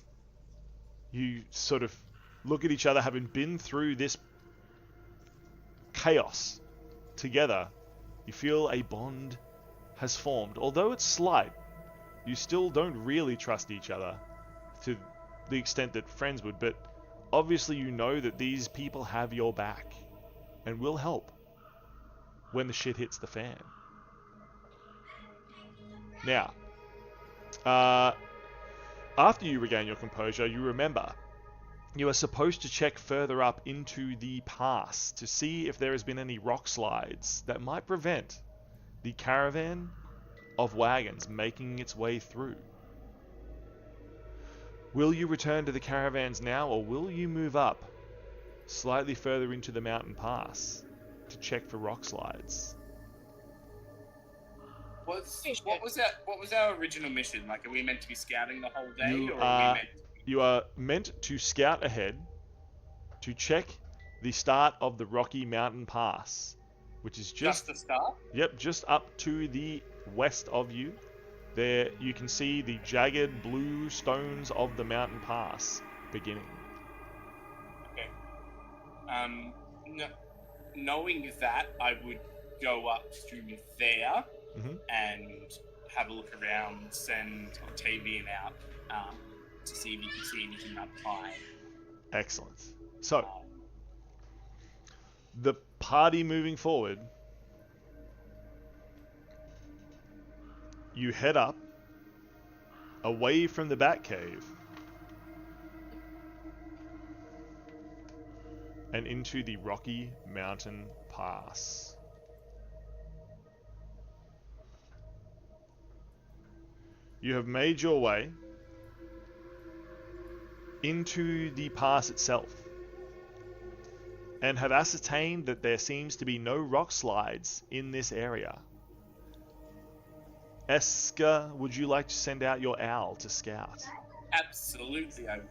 You sort of look at each other, having been through this chaos together. You feel a bond has formed. Although it's slight, you still don't really trust each other to the extent that friends would, but obviously you know that these people have your back and will help when the shit hits the fan. Now, after you regain your composure, you remember you are supposed to check further up into the pass to see if there has been any rock slides that might prevent the caravan of wagons making its way through. Will you return to the caravans now, or will you move up slightly further into the mountain pass to check for rock slides? What was our original mission? Like, are we meant to be scouting the whole day, or are we meant? You are meant to scout ahead to check the start of the Rocky Mountain Pass, which is just the start? Yep, just up to the west of you. There you can see the jagged blue stones of the mountain pass beginning. Okay. Knowing that, I would go up through there and have a look around, send Octavian out to see if you can see anything up high. Excellent. So, the party moving forward, you head up away from the Batcave and into the Rocky Mountain Pass. You have made your way into the pass itself and have ascertained that there seems to be no rock slides in this area. Eska, would you like to send out your owl to scout? Absolutely, I would.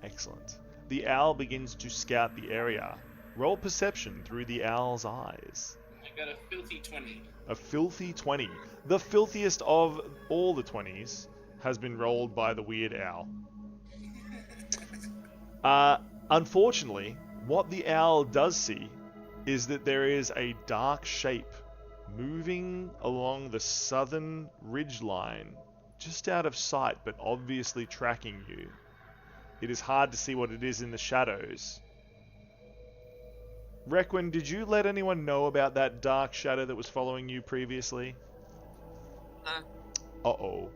Excellent. The owl begins to scout the area. Roll perception through the owl's eyes. I got a filthy 20. A filthy 20. The filthiest of all the 20s has been rolled by the weird owl. Unfortunately, what the owl does see is that there is a dark shape moving along the southern ridgeline, just out of sight, but obviously tracking you. It is hard to see what it is in the shadows. Requin, did you let anyone know about that dark shadow that was following you previously? No. Uh-oh.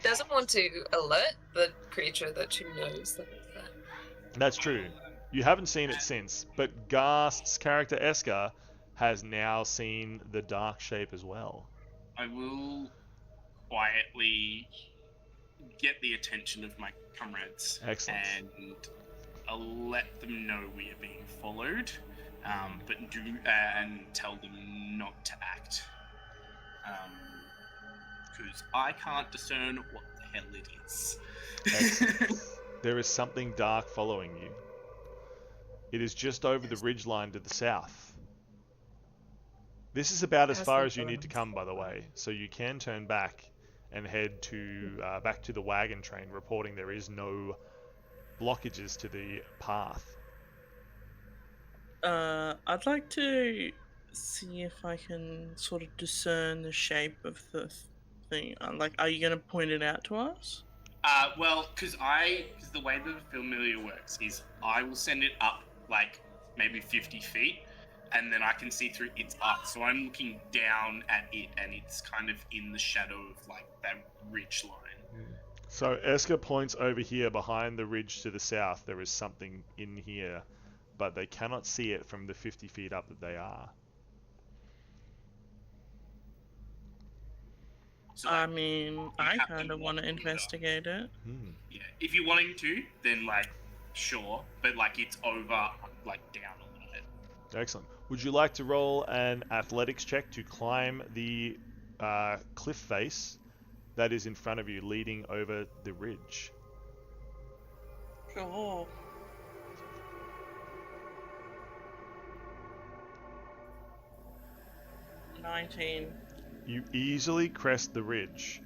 Doesn't want to alert the creature that she knows that it's there. That's true. You haven't seen it since, but Ghast's character Eska has now seen the dark shape as well. I will quietly get the attention of my comrades. Excellent. And I'll let them know we are being followed, but and tell them not to act. because I can't discern what the hell it is. Excellent. There is something dark following you. It is just over the ridgeline to the south. This is about as far as you need to come, by the way, so you can turn back and head to back to the wagon train, reporting there is no blockages to the path. I'd like to see if I can sort of discern the shape of the thing. Like, are you going to point it out to us? Well, because the way the familiar works is I will send it up like maybe 50 feet, and then I can see through its arc. So I'm looking down at it, and it's kind of in the shadow of like that ridge line. So Eska points over here behind the ridge to the south. There is something in here, but they cannot see it from the 50 feet up that they are. So, I mean, I kind of want to investigate it. Yeah, if you're wanting to, then like, sure, but like it's over, like down a little bit. Excellent. Would you like to roll an athletics check to climb the cliff face that is in front of you, leading over the ridge? Sure. $19. You easily crest the ridge.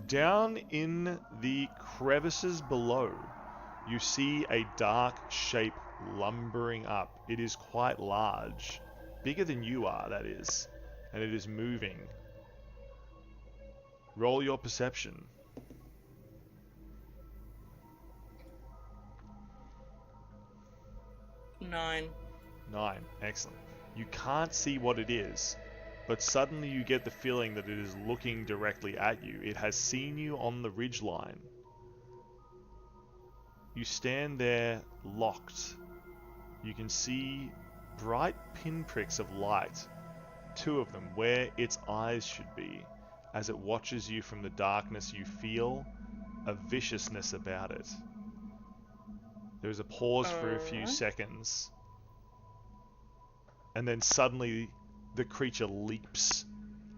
Down in the crevices below, you see a dark shape lumbering up. It is quite large, bigger than you are, that is, and it is moving. Roll your perception. 9. 9. Excellent. You can't see what it is, but suddenly you get the feeling that it is looking directly at you. It has seen you on the ridgeline. You stand there locked. You can see bright pinpricks of light, 2 of them, where its eyes should be. As it watches you from the darkness, you feel a viciousness about it. There is a pause for a few seconds, and then suddenly the creature leaps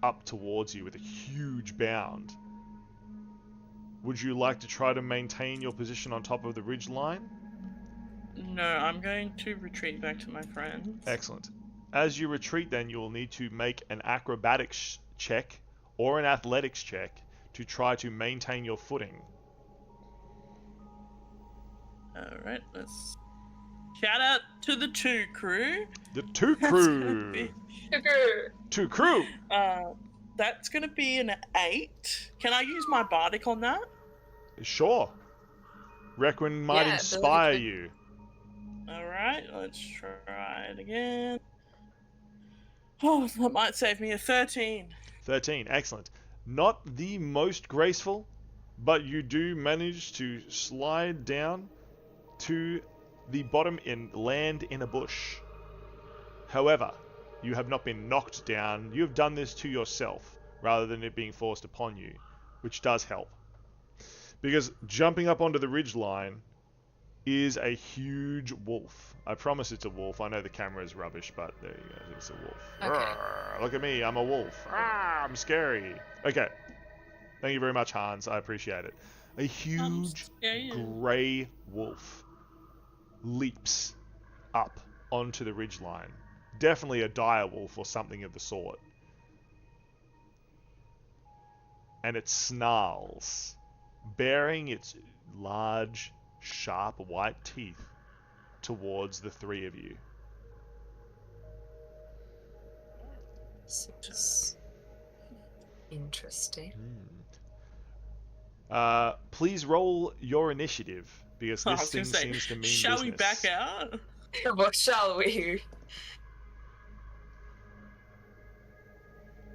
up towards you with a huge bound. Would you like to try to maintain your position on top of the ridge line? No, I'm going to retreat back to my friends. Excellent. As you retreat, then you will need to make an acrobatics check or an athletics check to try to maintain your footing. Alright, let's... Shout out to the 2 crew. The 2 crew! 2 crew! That's gonna be an 8. Can I use my bardic on that? Sure. Requiem might inspire you. Alright, let's try it again. Oh, that might save me a 13. 13, excellent. Not the most graceful, but you do manage to slide down to the bottom and land in a bush. However, you have not been knocked down. You have done this to yourself rather than it being forced upon you, which does help. Because jumping up onto the ridgeline is a huge wolf. I promise it's a wolf. I know the camera is rubbish, but there you go. It's a wolf. Okay. Rawr, look at me. I'm a wolf. I'm scary. Okay. Thank you very much, Hans. I appreciate it. A huge grey wolf leaps up onto the ridgeline. Definitely a dire wolf or something of the sort. And it snarls, baring its large, sharp white teeth towards the 3 of you. This is interesting. Please roll your initiative, because this thing seems to mean shall business. we back out? What shall we?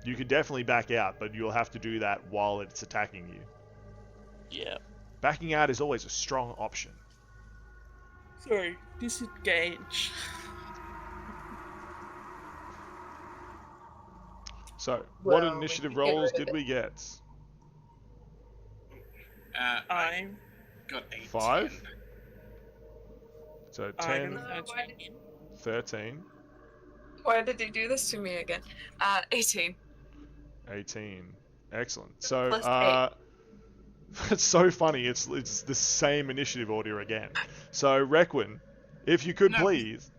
You could definitely back out, but you'll have to do that while it's attacking you. Yeah. Backing out is always a strong option. Sorry, disengage. So, what Well, initiative we can get rolls rid of did we get? I got 8. 5? So, I 10, got 13, Why did he do this to me again? 18. 18. Excellent. So, +8. it's so funny. It's the same initiative order again. So, Requin, if you could No. please.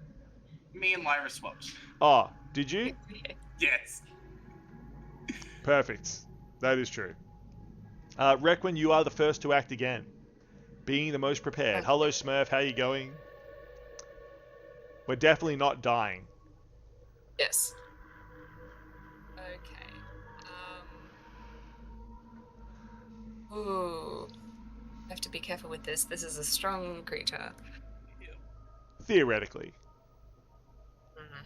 Me and Lyra swapped. Oh, did you? Yes. Perfect. That is true. Requin, you are the first to act again, being the most prepared. Okay. Hello, Smurf. How you going? We're definitely not dying. Yes. Okay. Ooh. I have to be careful with this. This is a strong creature. Theoretically. Mhm.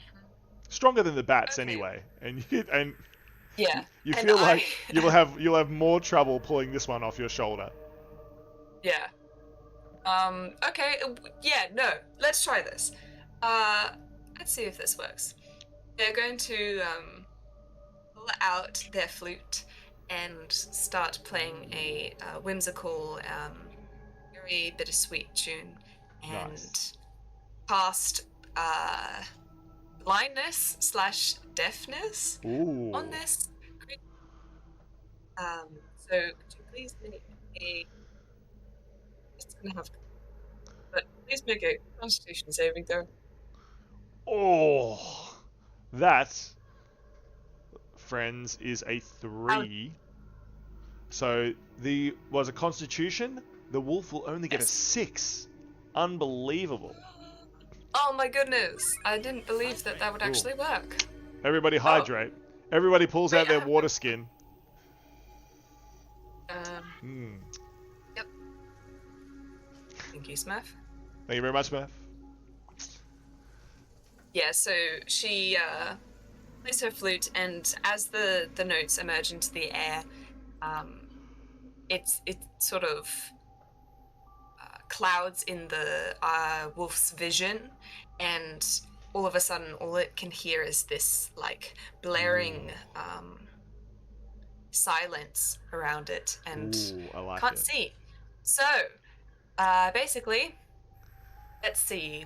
Stronger than the bats, Okay. anyway. And Yeah. you and feel like you'll have more trouble pulling this one off your shoulder. Yeah. Okay. Yeah, no. Let's try this. Let's see if this works. They're going to pull out their flute and start playing a whimsical, very bittersweet tune, and Nice. cast blindness/deafness Ooh. on this creature. So could you please make a? It's gonna have, but please make a Constitution saving throw. Oh. That, friends, is a 3. So was a Constitution. The wolf will only get a Yes. 6. Unbelievable. Oh my goodness! I didn't believe that would Cool. actually work. Everybody hydrate. Everybody pulls out their Yeah. water skin. Um, Thank you, Smurf. Thank you very much, Smurf. Yeah, so she plays her flute, and as the notes emerge into the air, it sort of clouds in the wolf's vision, and all of a sudden, all it can hear is this like blaring silence around it, and Ooh, I like can't it. see. So, basically, let's see.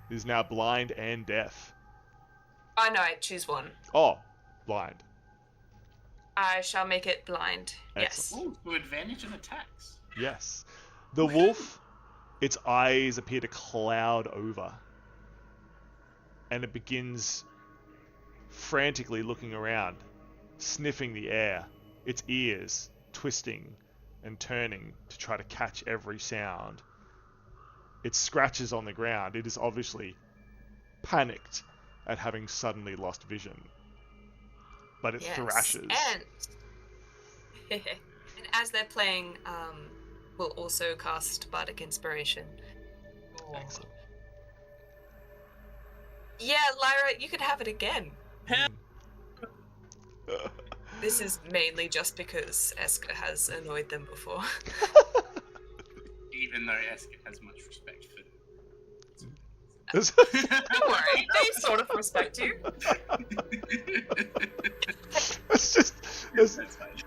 Is now blind and deaf. Oh no, I choose one. Oh, blind. I shall make it blind. Excellent. Ooh, to advantage of attacks. Yes. The wolf, its eyes appear to cloud over. And it begins frantically looking around, sniffing the air, its ears twisting and turning to try to catch every sound. It scratches on the ground. It is obviously panicked at having suddenly lost vision. But it thrashes. And as they're playing, we'll also cast Bardic Inspiration. Excellent. Yeah, Lyra, you could have it again. This is mainly just because Eska has annoyed them before. Even though Eska has much respect for Don't worry, they sort of respect you.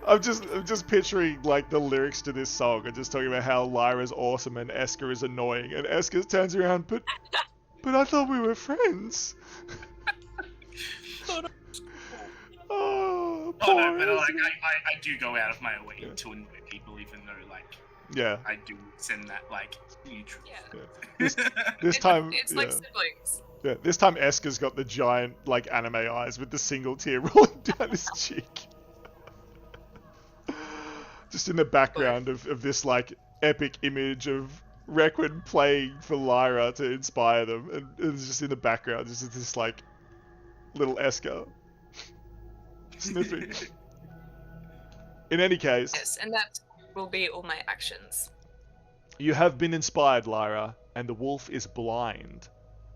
I'm just picturing like the lyrics to this song and just talking about how Lyra's awesome and Eska is annoying, and Eska turns around, but I thought we were friends. Oh, Oh poor no, but like Eska. I do go out of my way to annoy people, even though like Yeah. I do send that like neutral. Yeah. This time, It's yeah. like siblings. Yeah, this time Eska's got the giant like anime eyes with the single tear rolling down his cheek. Just in the background of this like epic image of Requin playing for Lyra to inspire them, and it's just in the background, just this like little Eska sniffing. In any case, Yes, and that will be all my actions. you have been inspired, Lyra, and the wolf is blind.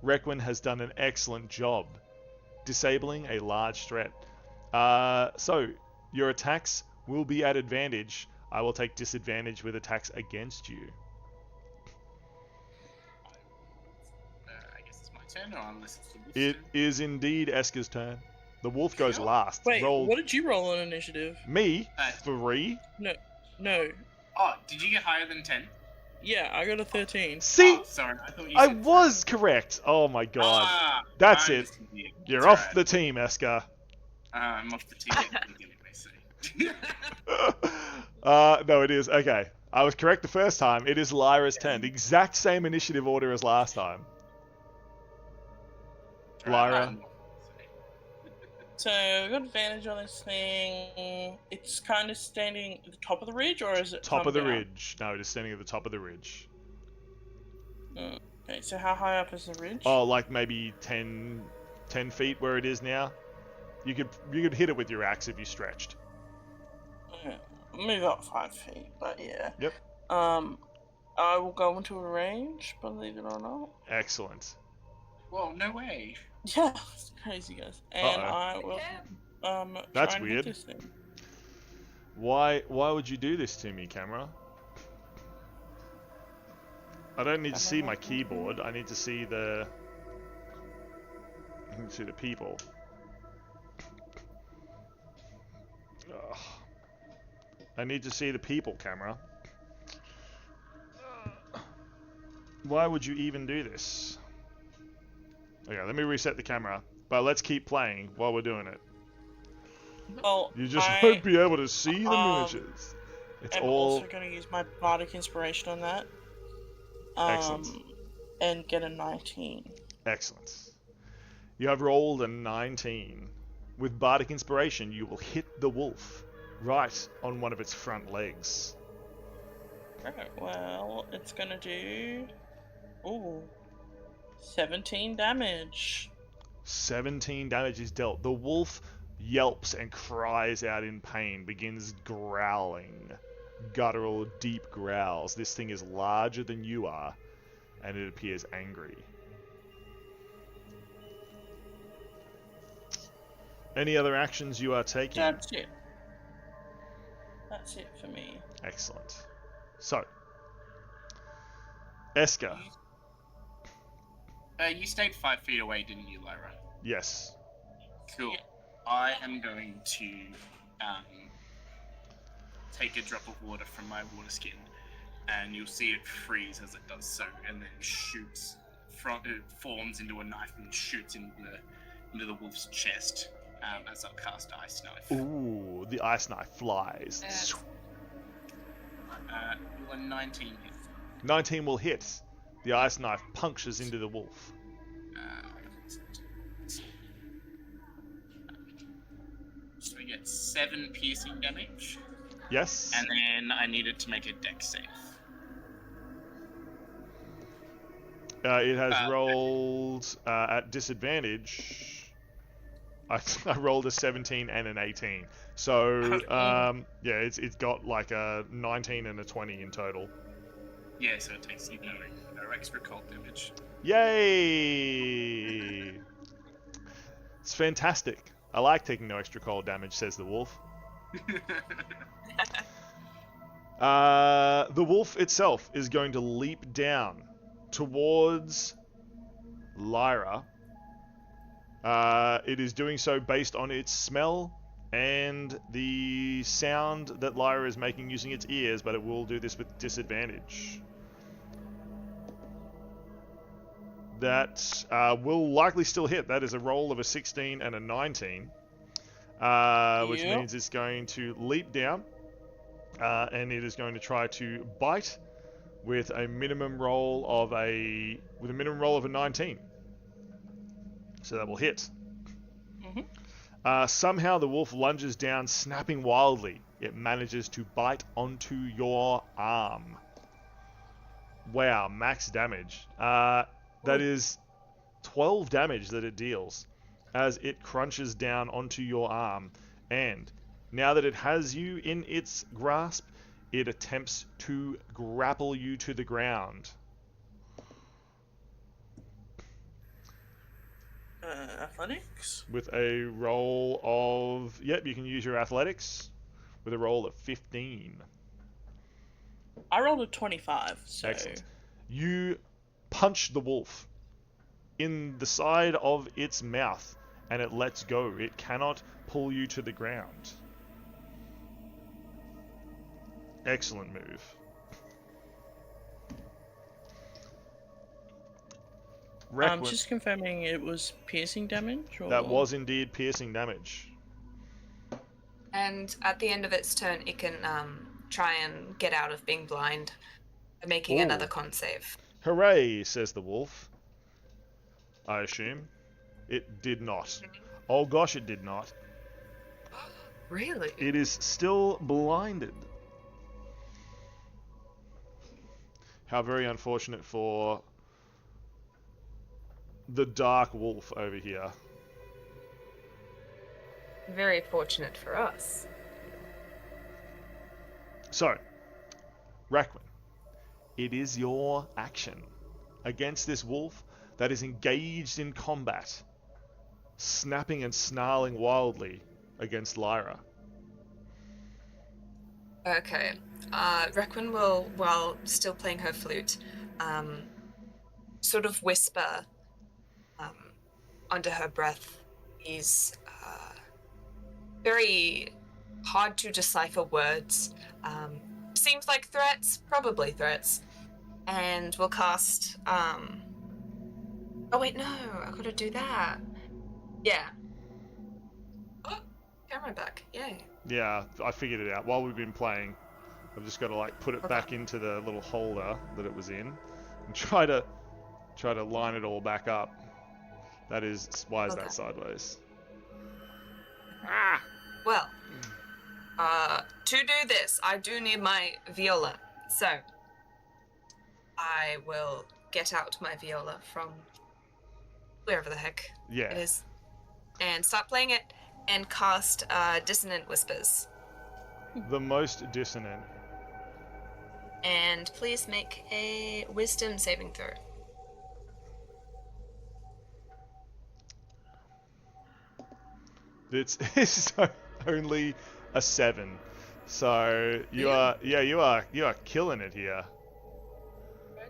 Requin has done an excellent job disabling a large threat. So, your attacks will be at advantage. I will take disadvantage with attacks against you. I guess it's my turn, or unless it's the wolf's It turn. is indeed Eska's turn. The wolf goes Sure. last. Wait, Roll what did you roll on initiative? me 3. No. Oh, did you get higher than 10? Yeah, I got a 13. See, Oh, sorry, I thought you I said was correct. Oh my god. Ah, That's I'm it. just an idiot. You're It's off alright. the team, Eska. I'm off the team. I'm gonna get my say. No, it is. Okay. I was correct the first time. It is Lyra's turn. The exact same initiative order as last time. Lyra. So we've got advantage on this thing. It's kind of standing at the top of the ridge, or is it Top of the down? ridge. No, it is standing at the top of the ridge. Okay, so how high up is the ridge? Oh, like maybe 10 feet where it is now. You could hit it with your axe if you stretched. Okay. Move up 5 feet, but yeah. Yep. I will go into a range, believe it or not. Excellent. Whoa, no way. Yeah, it's crazy, guys. And I will That's try and weird. hit this thing. Why would you do this to me, camera? I don't need to see my keyboard. I need to see the people. Ugh. I need to see the people, camera. Why would you even do this? Okay, let me reset the camera. But let's keep playing while we're doing it. Well, You just won't be able to see the miniatures. It's I'm also going to use my bardic inspiration on that. Excellent. And get a 19. Excellent. You have rolled a 19. With bardic inspiration, you will hit the wolf right on one of its front legs. Okay, well, it's going to do... Ooh. 17 damage. 17 damage is dealt. The wolf yelps and cries out in pain, begins growling. Guttural, deep growls. This thing is larger than you are, and it appears angry. Any other actions you are taking? That's it. That's it for me. Excellent. So, Eska. You stayed 5 feet away, didn't you, Lyra? Yes. Cool. I am going to take a drop of water from my water skin, and you'll see it freeze as it does so, and then shoots from it forms into a knife and shoots into the wolf's chest as I cast Ice Knife. Ooh, the ice knife flies. Will a 19 hit? 19 will hit. The ice knife punctures into the wolf. So we get 7 piercing damage. Yes. And then I need it to make a dex save. It has rolled at disadvantage. I rolled a 17 and an 18. So, yeah, it's got like a 19 and a 20 in total. Yeah, so it takes you no extra cold damage. Yay! It's fantastic. I like taking no extra cold damage, says the wolf. The wolf itself is going to leap down towards Lyra. It is doing so based on its smell and the sound that Lyra is making using its ears, but it will do this with disadvantage. That will likely still hit. That is a roll of a 16 and a 19, which means it's going to leap down, and it is going to try to bite with a minimum roll of a 19. So that will hit. Somehow the wolf lunges down, snapping wildly. It manages to bite onto your arm. Wow, max damage. That is 12 damage that it deals as it crunches down onto your arm. And now that it has you in its grasp, it attempts to grapple you to the ground. Athletics? With a roll of... Yep, you can use your athletics with a roll of 15. I rolled a 25, so... Excellent. You punch the wolf in the side of its mouth, and it lets go. It cannot pull you to the ground. Excellent move. I'm just confirming it was piercing damage? Or... That was indeed piercing damage. And at the end of its turn, it can try and get out of being blind by making another con save. Hooray, says the wolf. I assume. It did not. Oh gosh, it did not. Really? It is still blinded. How very unfortunate for the dark wolf over here. Very fortunate for us. So, Raquin, it is your action against this wolf that is engaged in combat, snapping and snarling wildly against Lyra. Okay. Requin will, while still playing her flute, sort of whisper under her breath these very hard to decipher words. Seems like threats, probably threats. And we'll cast... Oh wait, no, I gotta do that. Yeah. Oh, camera back, yay. Yeah, I figured it out. While we've been playing, I've just got to like put it back into the little holder that it was in, and try to line it all back up. That is, why is that sideways? Well, to do this, I do need my viola. So, I will get out my viola from wherever the heck it is, and start playing it, and cast Dissonant Whispers. The most dissonant. And please make a Wisdom saving throw. It's only a 7. So you are killing it here.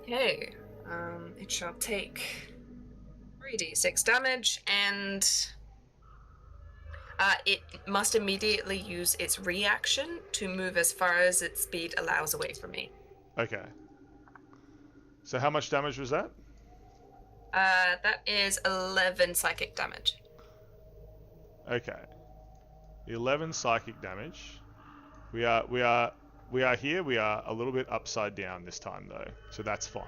Okay. It shall take 3d6 damage, and it must immediately use its reaction to move as far as its speed allows away from me. Okay. So how much damage was that? That is 11 psychic damage. Okay. 11 psychic damage. We are here. We are a little bit upside down this time though, so that's fine.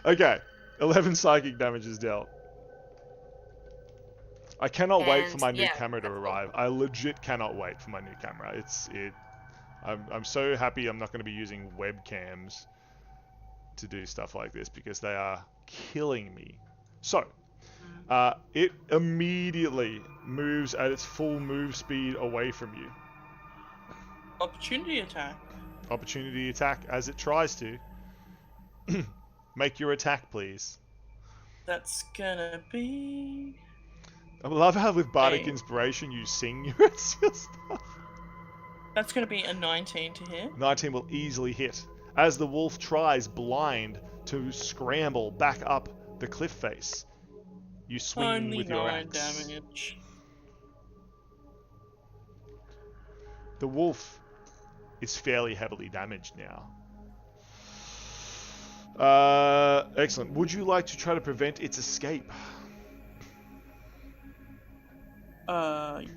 Okay. 11 psychic damage is dealt. I cannot wait for my new camera to arrive. I legit cannot wait for my new camera. I'm so happy I'm not going to be using webcams to do stuff like this because they are killing me. So, it immediately moves at its full move speed away from you. Opportunity attack. Opportunity attack as it tries to. Make your attack, please. That's gonna be... I love how with Bardic Inspiration you sing your stuff. That's gonna be a 19 to hit. 19 will easily hit. As the wolf tries, blind, to scramble back up the cliff face. You swing Only with your 9 axe. damage. The wolf is fairly heavily damaged now. Excellent. Would you like to try to prevent its escape?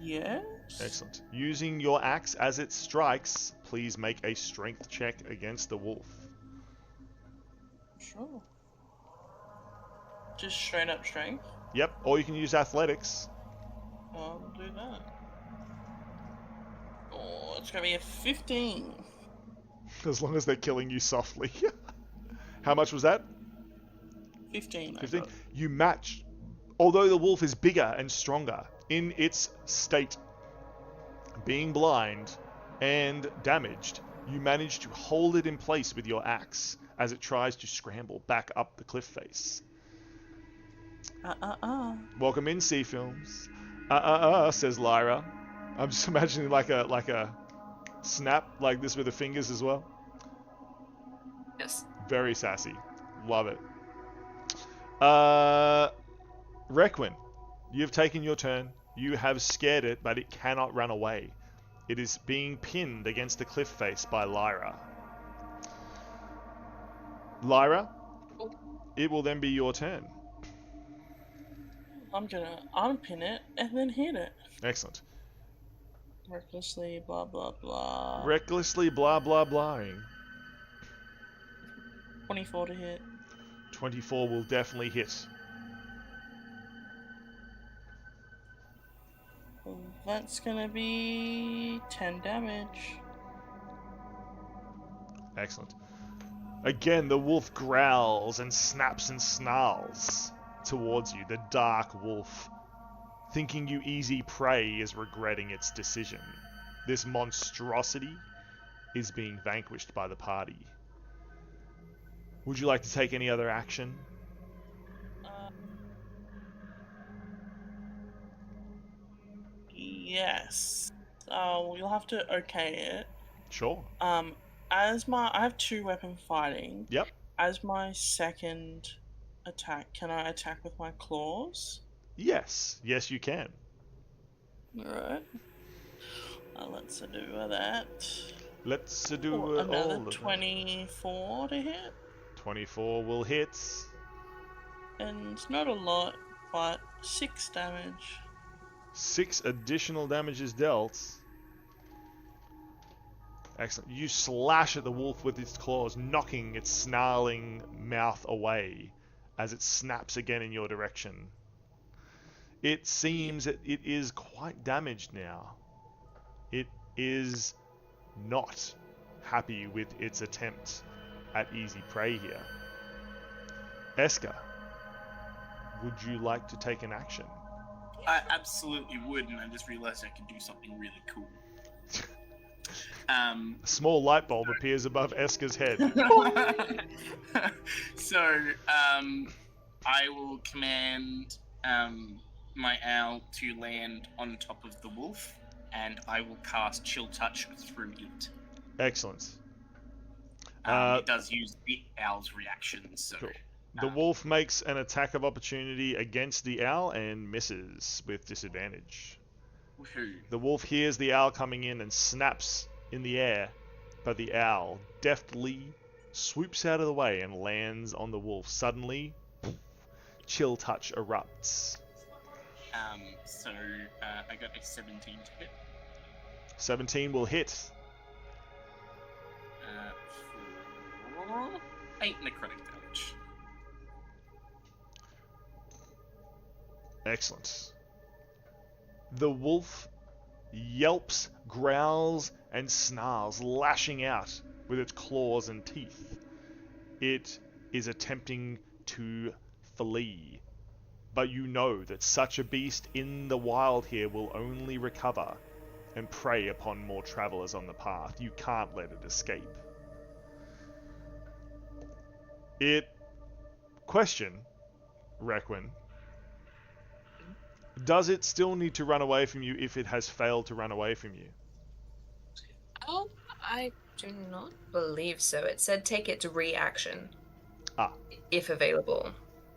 Yes. Excellent. Using your axe as it strikes, please make a strength check against the wolf. Sure. Just straight up strength? Yep, or you can use athletics. I'll do that. Oh, it's gonna be a 15. As long as they're killing you softly. How much was that? 15. 15. You match. Although the wolf is bigger and stronger, in its state, being blind and damaged, you manage to hold it in place with your axe as it tries to scramble back up the cliff face. Welcome in, Sea Films. Says Lyra. I'm just imagining like a snap like this with the fingers as well. Yes. Very sassy. Love it. Requin, you've taken your turn. You have scared it, but it cannot run away. It is being pinned against the cliff face by Lyra. Lyra, it will then be your turn. I'm gonna unpin it and then hit it. Excellent. Recklessly, blah blah blah. Recklessly blah blah blahing. 24 to hit. 24 will definitely hit. That's gonna be 10 damage. Excellent. Again, the wolf growls and snaps and snarls towards you. The dark wolf, thinking you easy prey, is regretting its decision. This monstrosity is being vanquished by the party. Would you like to take any other action? Yes. You'll have to okay it. Sure. I have 2 weapon fighting. Yep. As my second attack, can I attack with my claws? Yes. Yes, you can. Alright. Let's do that. Let's do another all of 24 to hit. 24 will hit. And not a lot, but 6 damage. 6 additional damage is dealt. Excellent. You slash at the wolf with its claws, knocking its snarling mouth away as it snaps again in your direction. It seems that it is quite damaged now. It is not happy with its attempt at easy prey here. Eska, would you like to take an action? I absolutely would, and I just realized I could do something really cool. A small light bulb appears above Eska's head. So, I will command my owl to land on top of the wolf, and I will cast Chill Touch through it. Excellent. It does use the owl's reactions, so... Cool. The wolf makes an attack of opportunity against the owl and misses with disadvantage. Woohoo. The wolf hears the owl coming in and snaps in the air, but the owl deftly swoops out of the way and lands on the wolf. Suddenly, Chill Touch erupts. So, I got a 17 to hit. 17 will hit. For 8 necrotic damage. Excellent. The wolf yelps, growls, and snarls, lashing out with its claws and teeth. It is attempting to flee, but you know that such a beast in the wild here will only recover and prey upon more travelers on the path. You can't let it escape. Question, Requin. Does it still need to run away from you if it has failed to run away from you? I do not believe so. It said take it to reaction. If available.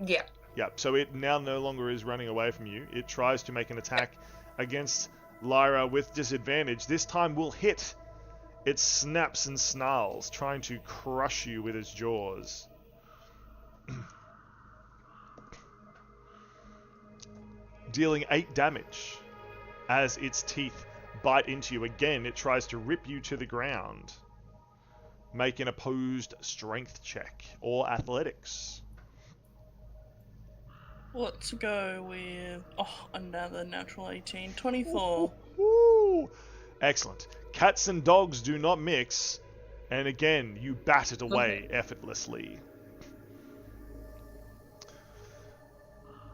Yeah. Yeah, so it now no longer is running away from you. It tries to make an attack against Lyra with disadvantage. This time will hit. It snaps and snarls, trying to crush you with its jaws. Dealing 8 damage as its teeth bite into you. Again, it tries to rip you to the ground. Make an opposed strength check or athletics. Let's go with another natural 18. 24. Woo! Excellent. Cats and dogs do not mix, and again, you bat it away effortlessly.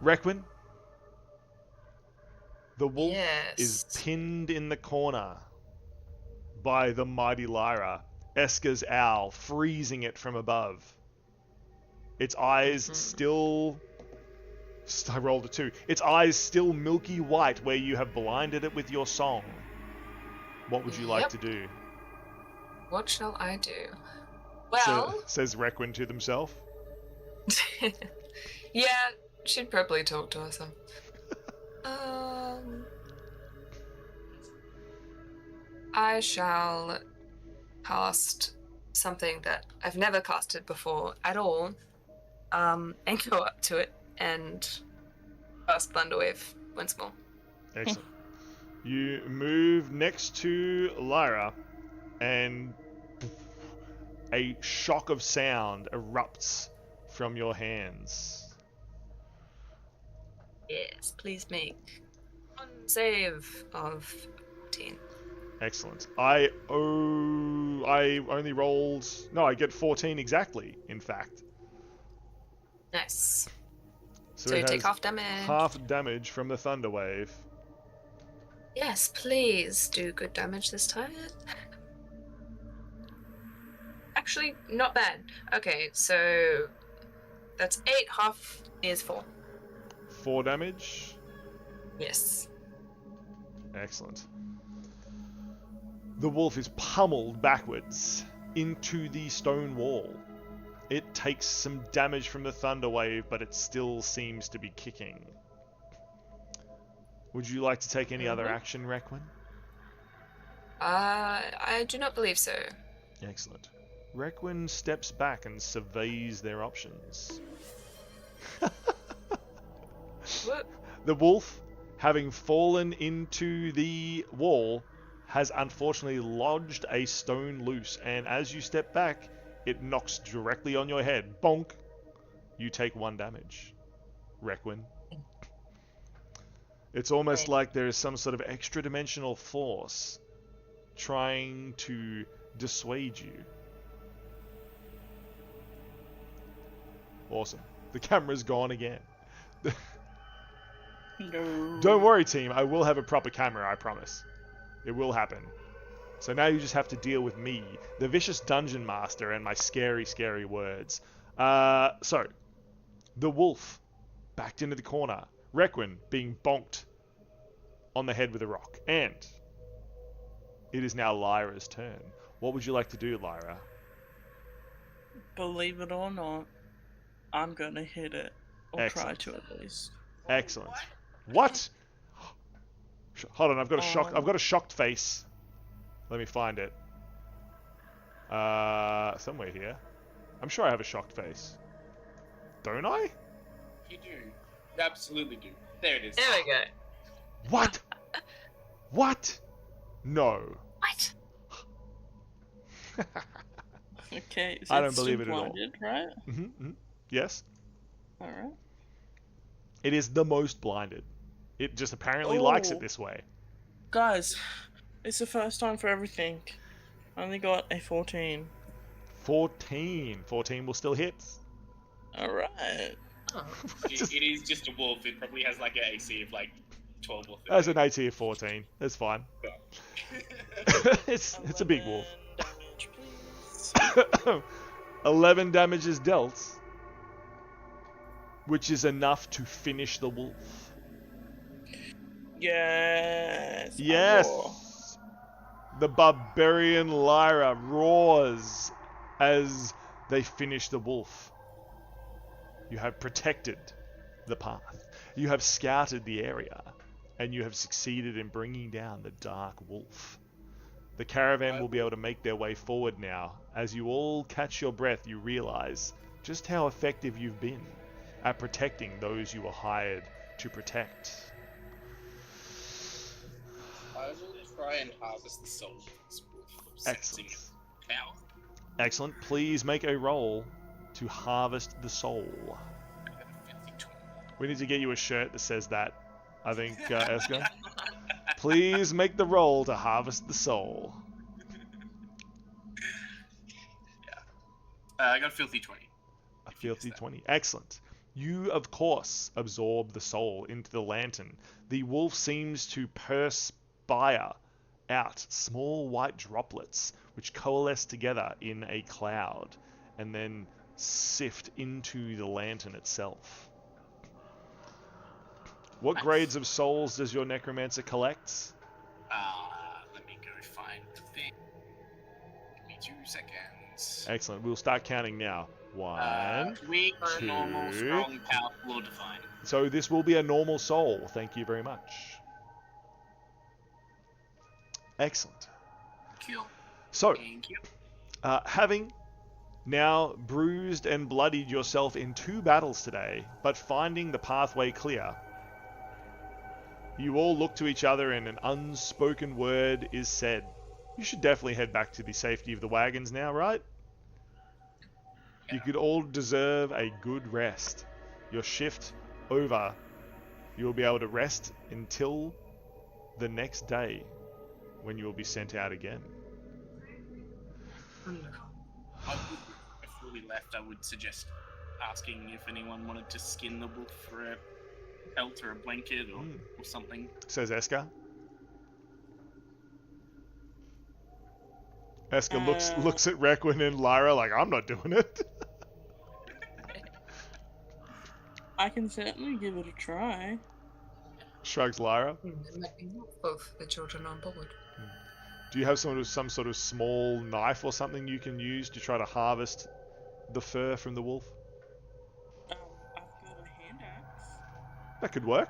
Requin, the wolf is pinned in the corner by the mighty Lyra, Eska's owl, freezing it from above. Its eyes still... I rolled a 2. Its eyes still milky white where you have blinded it with your song. What would you like to do? What shall I do? Well... says Requin to himself. Yeah, she'd probably talk to herself. I shall cast something that I've never casted before at all, and go up to it and cast Thunderwave once more. Excellent. You move next to Lyra, and a shock of sound erupts from your hands. Yes, please make one save of 10. Excellent. I only rolled... No, I get 14 exactly, in fact. Nice. So you it take has half damage. half damage from the thunder wave. Yes, please do good damage this time. Actually, not bad. Okay, so that's 8, half is 4. 4 damage. Yes. Excellent. The wolf is pummeled backwards into the stone wall. It takes some damage from the thunder wave, but it still seems to be kicking. Would you like to take any other action, Requin? I do not believe so. Excellent. Requin steps back and surveys their options. What? The wolf, having fallen into the wall, has unfortunately lodged a stone loose, and as you step back, it knocks directly on your head. Bonk! You take 1 damage. Requin. It's almost like there is some sort of extra-dimensional force trying to dissuade you. Awesome. The camera's gone again. No. Don't worry, team. I will have a proper camera, I promise. It will happen. So now you just have to deal with me, the vicious dungeon master, and my scary, scary words. So, the wolf backed into the corner. Requin being bonked on the head with a rock. And it is now Lyra's turn. What would you like to do, Lyra? Believe it or not, I'm gonna hit it. Or Excellent. try to at least. Excellent. What? Hold on, I've got a shocked face. Let me find it. Somewhere here. I'm sure I have a shocked face. Don't I? You do. You absolutely do. There it is. There we go. What? What? No. What? Okay, so I don't it's believe still it at all. blinded, right? Mm-hmm. Yes. Alright. It is the most blinded. It just apparently likes it Oh. this way. Guys, it's the first time for everything. I only got a 14. 14. 14 will still hit. Alright. Oh. It is just a wolf. It probably has like an AC of like 12 or 13. That's an AT of 14. That's fine. it's a big wolf. 11 damage, please. 11 damage is dealt, which is enough to finish the wolf. Yes. I roar. Yes! The barbarian Lyra roars as they finish the wolf. You have protected the path. You have scouted the area, and you have succeeded in bringing down the dark wolf. The caravan will be able to make their way forward now. As you all catch your breath, you realize just how effective you've been at protecting those you were hired to protect. I will try and harvest the soul of this wolf. Excellent. Sensing power. Excellent. Please make a roll to harvest the soul. I got a 52. We need to get you a shirt that says that, I think, Eska. Please make the roll to harvest the soul. I got a filthy 20. A filthy 20. Excellent. You, of course, absorb the soul into the lantern. The wolf seems to perspire out small white droplets which coalesce together in a cloud and then sift into the lantern itself. What grades of souls does your necromancer collect? Let me go find the thing. Give me 2 seconds. Excellent. We'll start counting now. 1. Weak, two. normal, strong, powerful, or divine. So this will be a normal soul. Thank you very much. Excellent. Cool. So, Thank you. having now bruised and bloodied yourself in 2 battles today, but finding the pathway clear, You all look to each other and an unspoken word is said. You should definitely head back to the safety of the wagons now, right? You could all deserve a good rest. Your shift over. You will be able to rest until the next day when you will be sent out again. Before we left, I would suggest asking if anyone wanted to skin the wolf for a pelt or a blanket or something. Says Eska. Eska looks at Requin and Lyra like, I'm not doing it. I can certainly give it a try. Shrugs Lyra. Both the children on board. Do you have some sort of small knife or something you can use to try to harvest the fur from the wolf? I've got a hand axe. That could work.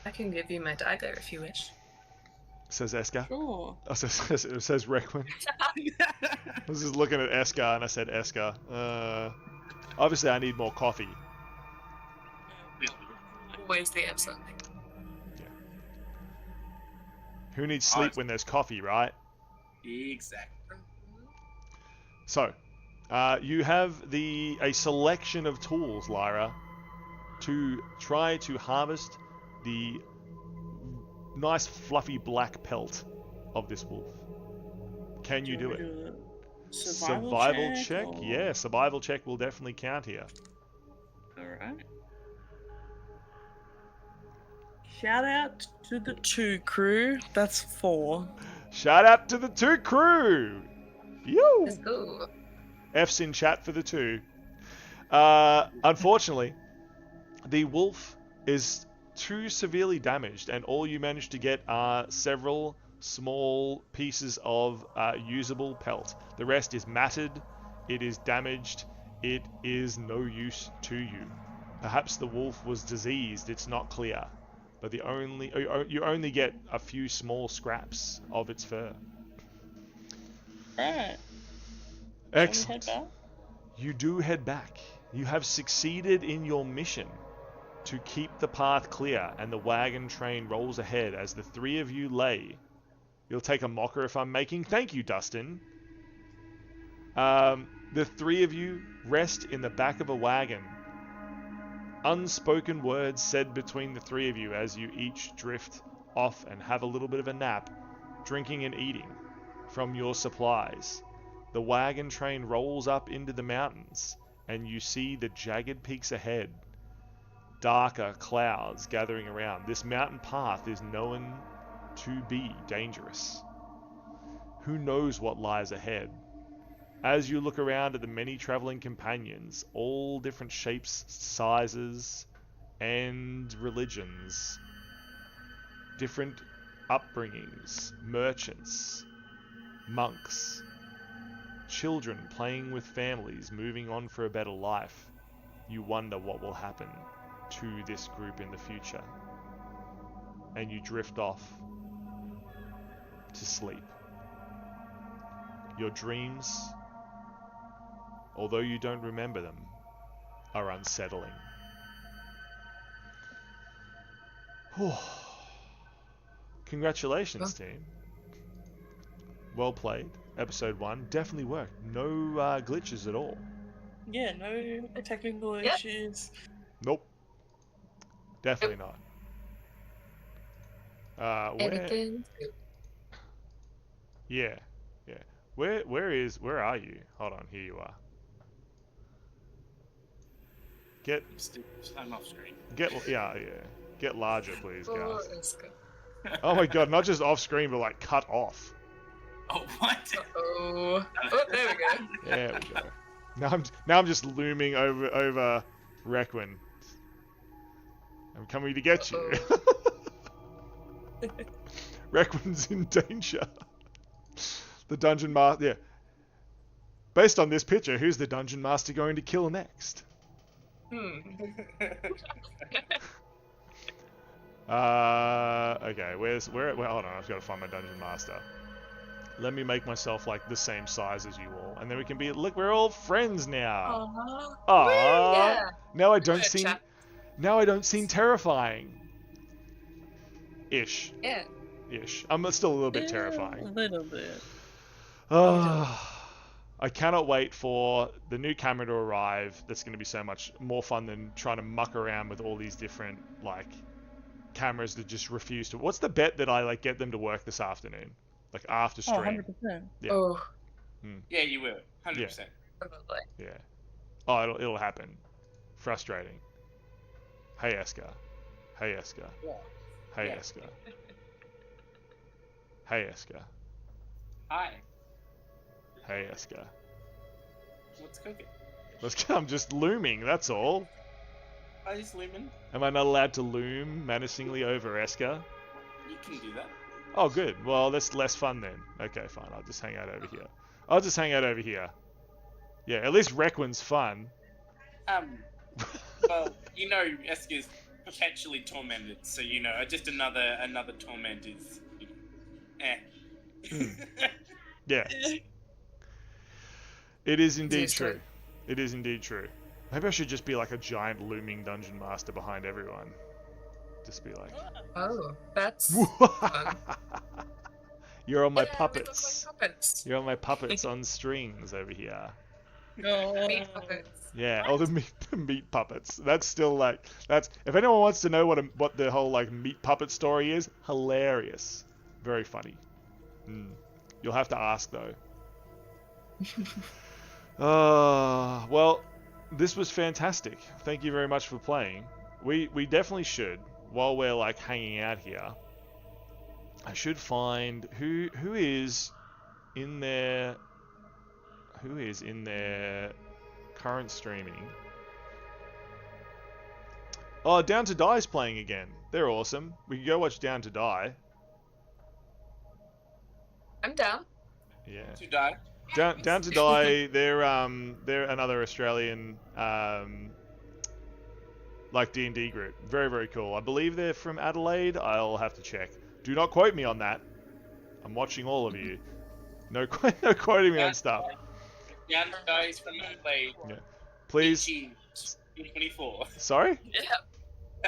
I can give you my dagger if you wish. Says Eska. Sure. Oh, it says Requin. I was just looking at Eska and I said Eska. Obviously I need more coffee. Always the answer. Yeah. Who needs sleep when there's coffee, right? Exactly. So, you have a selection of tools, Lyra, to try to harvest the nice fluffy black pelt of this wolf. Can you do it? Survival check? Or... Yeah, survival check will definitely count here. Alright. Shout out to the 2 crew. That's 4. Shout out to the 2 crew! Yo! Let's go. F's in chat for the 2. Unfortunately, the wolf is too severely damaged, and all you manage to get are several small pieces of usable pelt. The rest is matted, it is damaged, it is no use to you. Perhaps the wolf was diseased, it's not clear, but you only get a few small scraps of its fur. Right. Excellent. You do head back. You have succeeded in your mission to keep the path clear, and the wagon train rolls ahead as the 3 of you lay. You'll take a mocker if I'm making. Thank you, Dustin. The 3 of you rest in the back of a wagon. Unspoken words said between the 3 of you as you each drift off and have a little bit of a nap, drinking and eating from your supplies. The wagon train rolls up into the mountains, and you see the jagged peaks ahead. Darker clouds gathering around. This mountain path is known to be dangerous. Who knows what lies ahead? As you look around at the many traveling companions, all different shapes, sizes, and religions, different upbringings, merchants, monks, children playing with families, moving on for a better life, you wonder what will happen to this group in the future. And you drift off to sleep. Your dreams, although you don't remember them, are unsettling. Congratulations, team. Well played. Episode 1 definitely worked. No glitches at all. Yeah, no technical issues. Nope. Definitely not. Everything. Yeah. Where are you? Hold on, here you are. I'm off screen. Get larger, please, Oh, guys. let's go. Oh my god, not just off screen, but like cut off. Oh, what? Oh, there we go. There we go. Now I'm just looming over Requin. I'm coming to get you. Requin's in danger. The Dungeon Master. Yeah. Based on this picture, who's the Dungeon Master going to kill next? Okay. Where? Hold on. I've got to find my Dungeon Master. Let me make myself like the same size as you all, and then we can be. Look, we're all friends now. Aww. Yeah. Now I don't seem terrifying. Ish. Yeah. Ish. I'm still a little bit A terrifying. little bit. I cannot wait for the new camera to arrive. That's going to be so much more fun than trying to muck around with all these different like cameras that just refuse to. What's the bet that I like get them to work this afternoon, like after Oh, stream? 100%. Yeah. Oh, Yeah, you will. 100%. probably. Yeah. Oh, it'll happen. Frustrating. Hey, Eska. Hey, Eska. Yeah. Hey, Yeah. Eska. Hey, Eska. Hi. Hey, Eska. What's cooking? I'm just looming, that's all. Hi, this Lumen. Am I not allowed to loom menacingly over Eska? You can do that. Oh, good. Well, that's less fun then. Okay, fine. I'll just hang out over here. Yeah, at least Requin's fun. Well, you know, Eska's perpetually tormented, so you know, just another torment is, Yeah. It is indeed Used to true. it. It is indeed true. Maybe I should just be like a giant looming dungeon master behind everyone. Just be like, Oh, that's fun. you're on my Yeah, they look puppets. like puppets. You're on my puppets on strings over here. Meat puppets. Yeah, oh, the meat puppets. That's still like, that's, if anyone wants to know what the whole like meat puppet story is, hilarious. Very funny. You'll have to ask though. Well, this was fantastic. Thank you very much for playing. We definitely should, while we're like hanging out here, I should find who is in their current streaming. Oh, Down to Die is playing again. They're awesome. We can go watch Down to Die. I'm down. Yeah. to die. Down to Die. They're another Australian like D&D group. Very, very cool. I believe they're from Adelaide. I'll have to check. Do not quote me on that. I'm watching all of you. No quoting me on stuff. Down to die is from Adelaide. Yeah. Please. 24. Sorry? Yeah.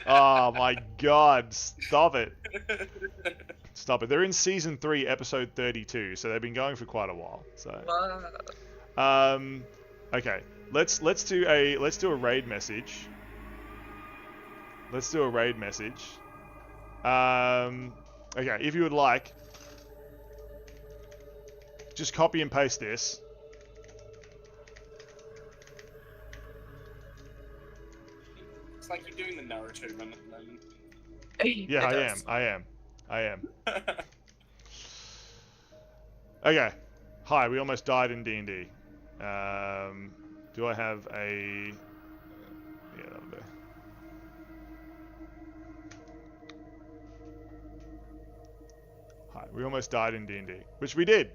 Oh my god. Stop it. Stop it. They're in season 3, episode 32, so they've been going for quite a while. So okay. Let's do a raid message. Let's do a raid message. Okay, if you would like, just copy and paste this. It's like you're doing the Naruto run at the moment. Yeah, I am. Okay. Hi, we almost died in D&D. Do I have a... Yeah, that'll do. Hi, we almost died in D&D. Which we did.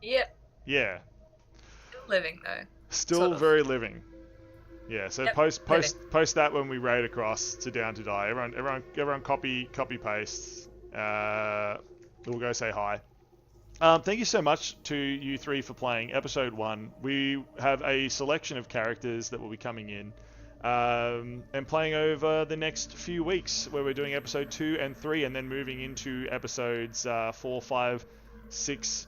Yep. Yeah. Still living though. Still Sort of. very living. Yeah, so Yep, post that when we raid across to Down to Die. Everyone copy paste. We'll go say hi. Thank you so much to you three for playing episode 1. We have a selection of characters that will be coming in and playing over the next few weeks, where we're doing episode 2 and 3, and then moving into episodes 4, 5, 6,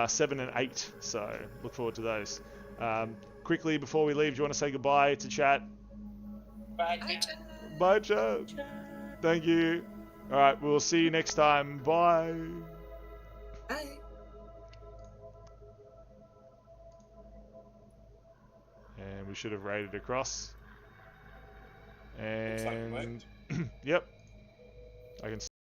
7, and 8. So look forward to those. Quickly before we leave, do you want to say goodbye to chat? Bye. Bye, chat. Thank you. All right, we'll see you next time. Bye. Bye. And we should have raided across. Looks like it And worked. yep, I can